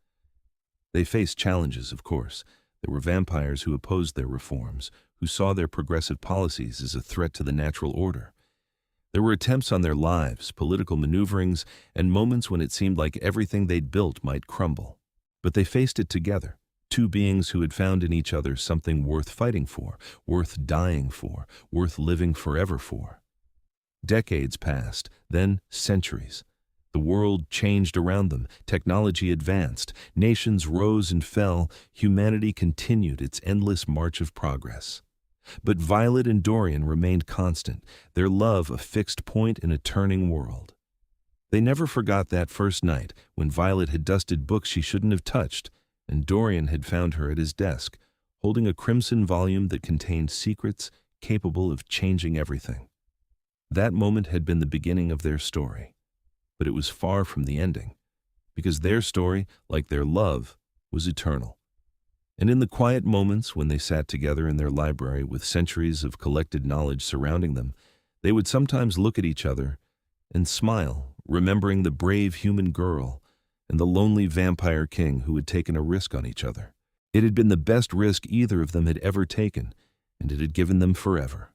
Speaker 1: They faced challenges, of course. There were vampires who opposed their reforms, who saw their progressive policies as a threat to the natural order. There were attempts on their lives, political maneuverings, and moments when it seemed like everything they'd built might crumble. But they faced it together, two beings who had found in each other something worth fighting for, worth dying for, worth living forever for. Decades passed, then centuries. The world changed around them, technology advanced, nations rose and fell, humanity continued its endless march of progress. But Violet and Dorian remained constant, their love a fixed point in a turning world. They never forgot that first night when Violet had dusted books she shouldn't have touched, and Dorian had found her at his desk, holding a crimson volume that contained secrets capable of changing everything. That moment had been the beginning of their story, but it was far from the ending, because their story, like their love, was eternal. And in the quiet moments when they sat together in their library with centuries of collected knowledge surrounding them, they would sometimes look at each other and smile, remembering the brave human girl and the lonely vampire king who had taken a risk on each other. It had been the best risk either of them had ever taken, and it had given them forever.